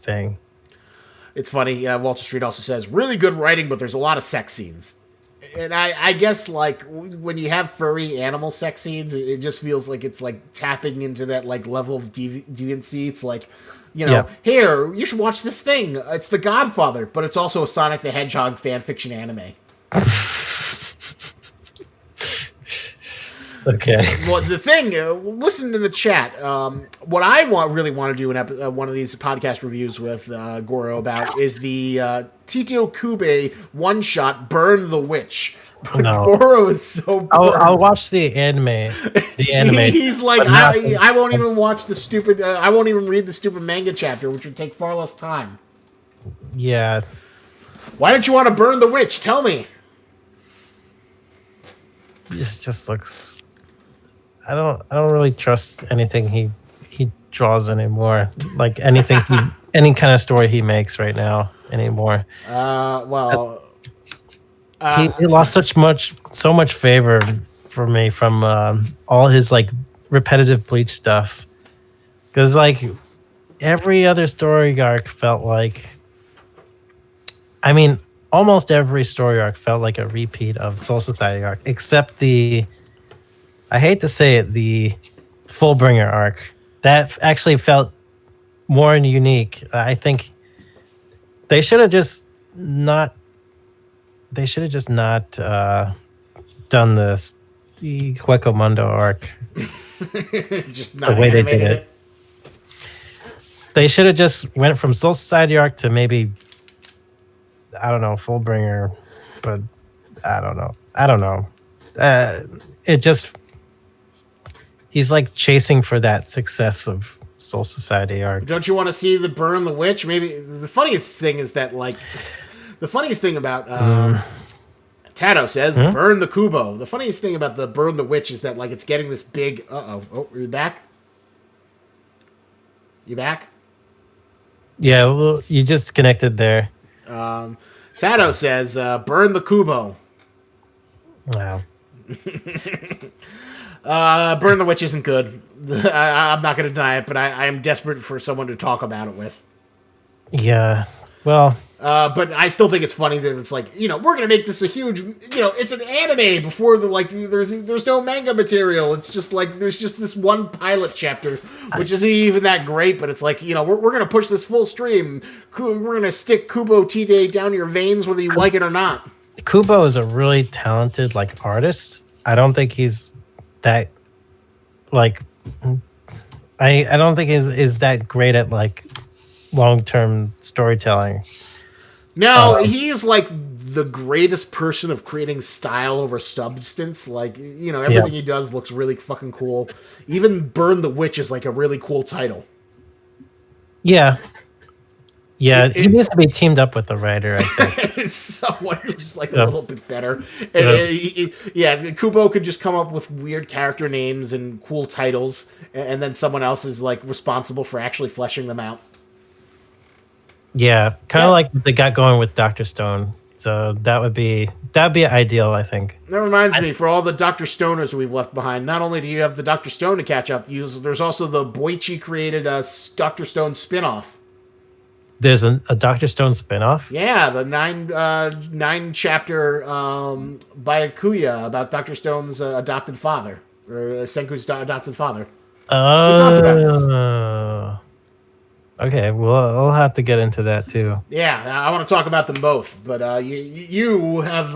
thing. It's funny. Walter Street also says really good writing, but there's a lot of sex scenes. And I guess like when you have furry animal sex scenes, it just feels like it's like tapping into that like level of deviancy. It's like, here, you should watch this thing. It's The Godfather, but it's also a Sonic the Hedgehog fan fiction anime. Okay. Well, the thing, listen to the chat. What I really want to do in one of these podcast reviews with Goro about is the Tito Kube one-shot Burn the Witch. But No. Goro is so burned. I'll watch the anime. He's like, I won't even watch the stupid, I won't even read the stupid manga chapter, which would take far less time. Yeah. Why don't you want to burn the witch? Tell me. It just looks. I don't really trust anything he draws anymore. Like anything any kind of story he makes right now anymore. He lost so much favor for me from all his like repetitive Bleach stuff. Because like every other story arc felt like, I mean, almost every story arc felt like a repeat of Soul Society arc, except I hate to say it, the Fullbringer arc. That actually felt more unique. I think they should have just not. They should have just not done the Hueco Mundo arc. Just not the way they did animated it. They should have just went from Soul Society arc to maybe, I don't know, Fullbringer, but I don't know. It just, he's like chasing for that success of Soul Society arc. Don't you want to see the Burn the Witch? Maybe the funniest thing is that like the funniest thing about Tato says Burn the Kubo. The funniest thing about the Burn the Witch is that like it's getting this big. Oh, are you back? You back? Yeah, well, you just connected there. Tato says Burn the Kubo. Wow. Burn the Witch isn't good. I'm not going to deny it, but I am desperate for someone to talk about it with. Yeah. Well. But I still think it's funny that it's like, we're going to make this a huge, it's an anime before there's no manga material. It's just like, there's just this one pilot chapter, which isn't even that great, but it's like, we're going to push this full stream. We're going to stick Kubo Tite down your veins, whether you like it or not. Kubo is a really talented, like, artist. I don't think he's that, like, I don't think is that great at, like, long-term storytelling. No, he's like the greatest person of creating style over substance. Like, everything he does looks really fucking cool. Even Burn the Witch is like a really cool title. Yeah. Yeah, he needs to be teamed up with the writer, I think. Someone who's like a little bit better. And, Kubo could just come up with weird character names and cool titles, and then someone else is like responsible for actually fleshing them out. Yeah, kind of like what they got going with Dr. Stone. So that'd be ideal, I think. That reminds me, for all the Dr. Stoners we've left behind, not only do you have the Dr. Stone to catch up, there's also the Boichi created Dr. Stone spin-off. There's a Dr. Stone spinoff. Yeah, the nine chapter Byakuya about Dr. Stone's adopted father, or Senku's adopted father. talked about this. Okay, well, I'll have to get into that too. Yeah, I want to talk about them both, but you have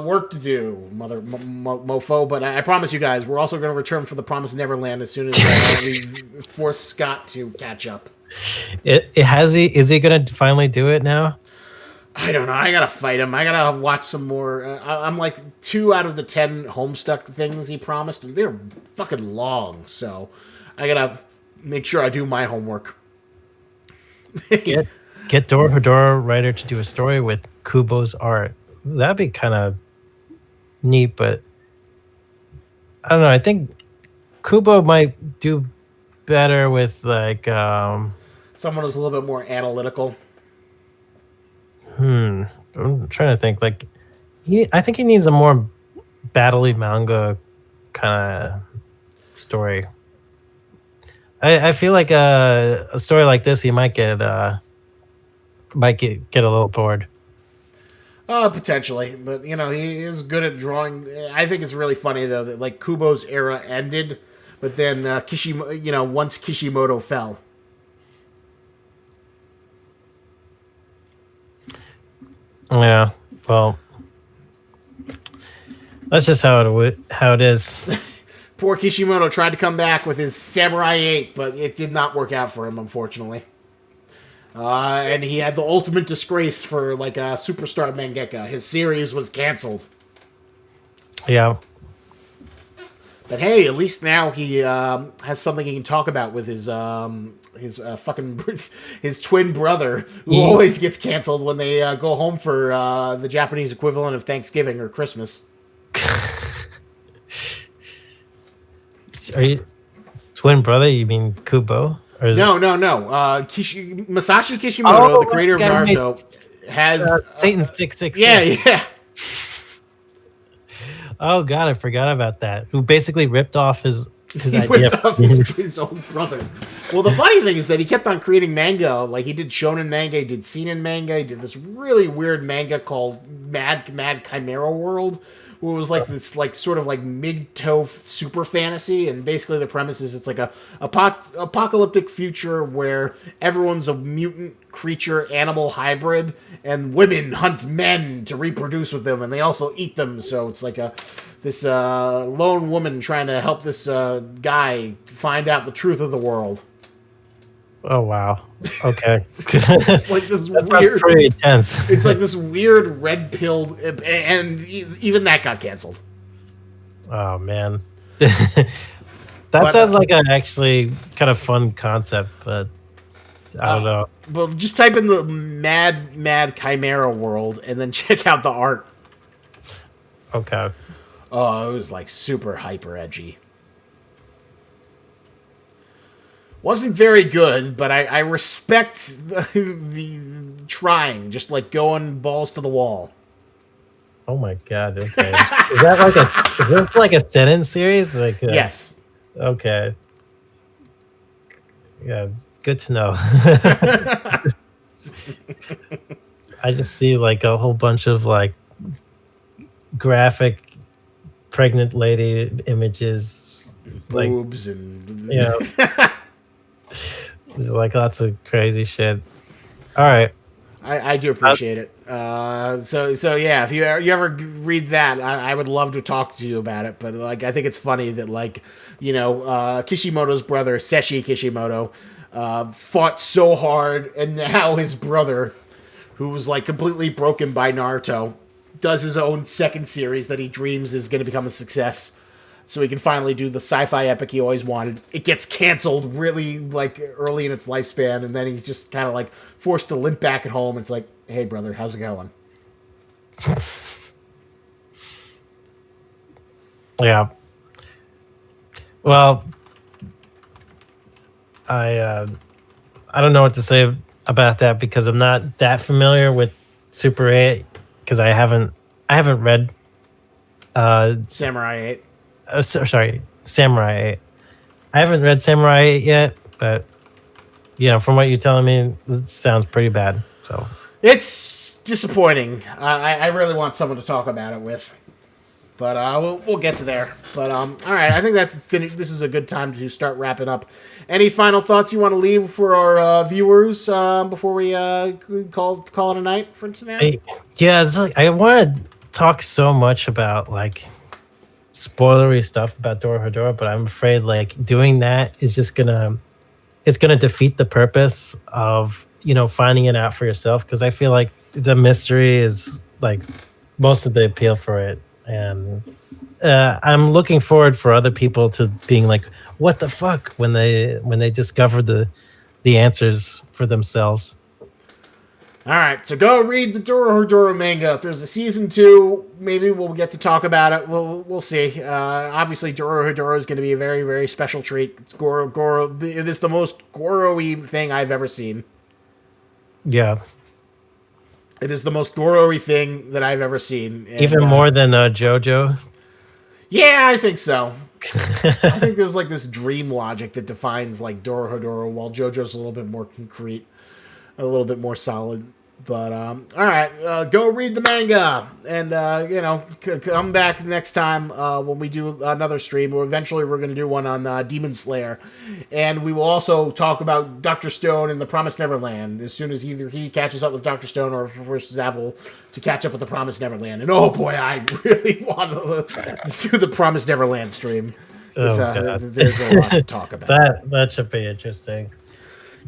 work to do, mother mofo. But I promise you guys, we're also going to return for the Promised Neverland as soon as we force Scott to catch up. Is he going to finally do it now? I don't know. I gotta fight him. I gotta watch some more. I'm like 2 out of the 10 Homestuck things he promised, and they're fucking long. So I gotta make sure I do my homework. Get Dorohedoro writer to do a story with Kubo's art. That'd be kind of neat, but I don't know. I think Kubo might do better with like someone who's a little bit more analytical. I'm trying to think. Like, I think he needs a more battle-y manga kind of story. I feel like a story like this, he might get a little bored. Potentially, but he is good at drawing. I think it's really funny though that like Kubo's era ended, but then once Kishimoto fell. Yeah, well, that's just how it is. Poor Kishimoto tried to come back with his Samurai 8, but it did not work out for him, unfortunately. And he had the ultimate disgrace for like a superstar mangaka. His series was canceled. Yeah. But hey, at least now he has something he can talk about with his twin brother, who always gets canceled when they go home for the Japanese equivalent of Thanksgiving or Christmas. Are you twin brother? You mean Kubo? Or is No. Masashi Kishimoto, the creator of Naruto, has Satan 666. Yeah. Oh god, I forgot about that. Who basically ripped off his idea. Ripped off his own brother. Well, the funny thing is that he kept on creating manga. Like he did shonen manga, he did seinen manga, he did this really weird manga called Mad Chimera World, where it was like this like sort of like mid-toe super fantasy, and basically the premise is it's like a apocalyptic future where everyone's a mutant creature animal hybrid, and women hunt men to reproduce with them, and they also eat them. So it's like this lone woman trying to help this guy find out the truth of the world. Oh wow! Okay, it's like this weird, pretty intense. It's like this weird red pill, and even that got canceled. Oh man, that sounds like an actually kind of fun concept, but I don't know. But just type in the Mad Chimera World and then check out the art. Okay. Oh, it was like super hyper edgy. Wasn't very good, but I respect the trying, just like going balls to the wall. Oh my god! Okay, is this like a sentence series? Like yes. Okay. Yeah, good to know. I just see like a whole bunch of like graphic pregnant lady images, boobs, and like lots of crazy shit. All right, I do appreciate it. So yeah, if you ever read that, I would love to talk to you about it. But like, I think it's funny that like Kishimoto's brother Seshi Kishimoto fought so hard, and now his brother, who was like completely broken by Naruto, does his own second series that he dreams is going to become a success. So he can finally do the sci-fi epic he always wanted. It gets canceled really like early in its lifespan, and then he's just kind of like forced to limp back at home. It's like, hey brother, how's it going? Yeah. Well, I don't know what to say about that because I'm not that familiar with Super 8 because I haven't read Samurai 8. sorry, Samurai 8. I haven't read Samurai 8 yet, but from what you're telling me, it sounds pretty bad. So It's disappointing. I really want someone to talk about it with. But we'll get to there. But all right, I think that's finished. This is a good time to start wrapping up. Any final thoughts you want to leave for our viewers before we call it a night for tonight? It's like, I want to talk so much about like spoilery stuff about Dorohedoro, but I'm afraid like doing that is just gonna defeat the purpose of finding it out for yourself, because I feel like the mystery is like most of the appeal for it. And I'm looking forward for other people to being like, "What the fuck?" when they discover the answers for themselves. All right, so go read the Dorohedoro manga. If there's a season 2, maybe we'll get to talk about it. We'll see. Obviously, Dorohedoro is going to be a very, very special treat. It's Goro. It is the most Goro-y thing I've ever seen. Yeah. It is the most Goro-y thing that I've ever seen. And, even more than JoJo. Yeah, I think so. I think there's like this dream logic that defines like Dorohedoro, while JoJo's a little bit more concrete, a little bit more solid. But all right, go read the manga, and come back next time when we do another stream. Or eventually, we're going to do one on Demon Slayer, and we will also talk about Dr. Stone and the Promised Neverland as soon as either he catches up with Dr. Stone or forces Zavel to catch up with the Promised Neverland. And oh boy, I really want to do the Promised Neverland stream. There's a lot to talk about. That should be interesting.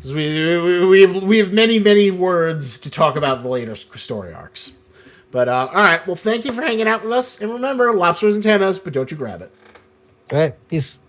We have many words to talk about the later story arcs. But all right, well, thank you for hanging out with us, and remember, lobsters and antennas, but don't you grab it. All right, peace.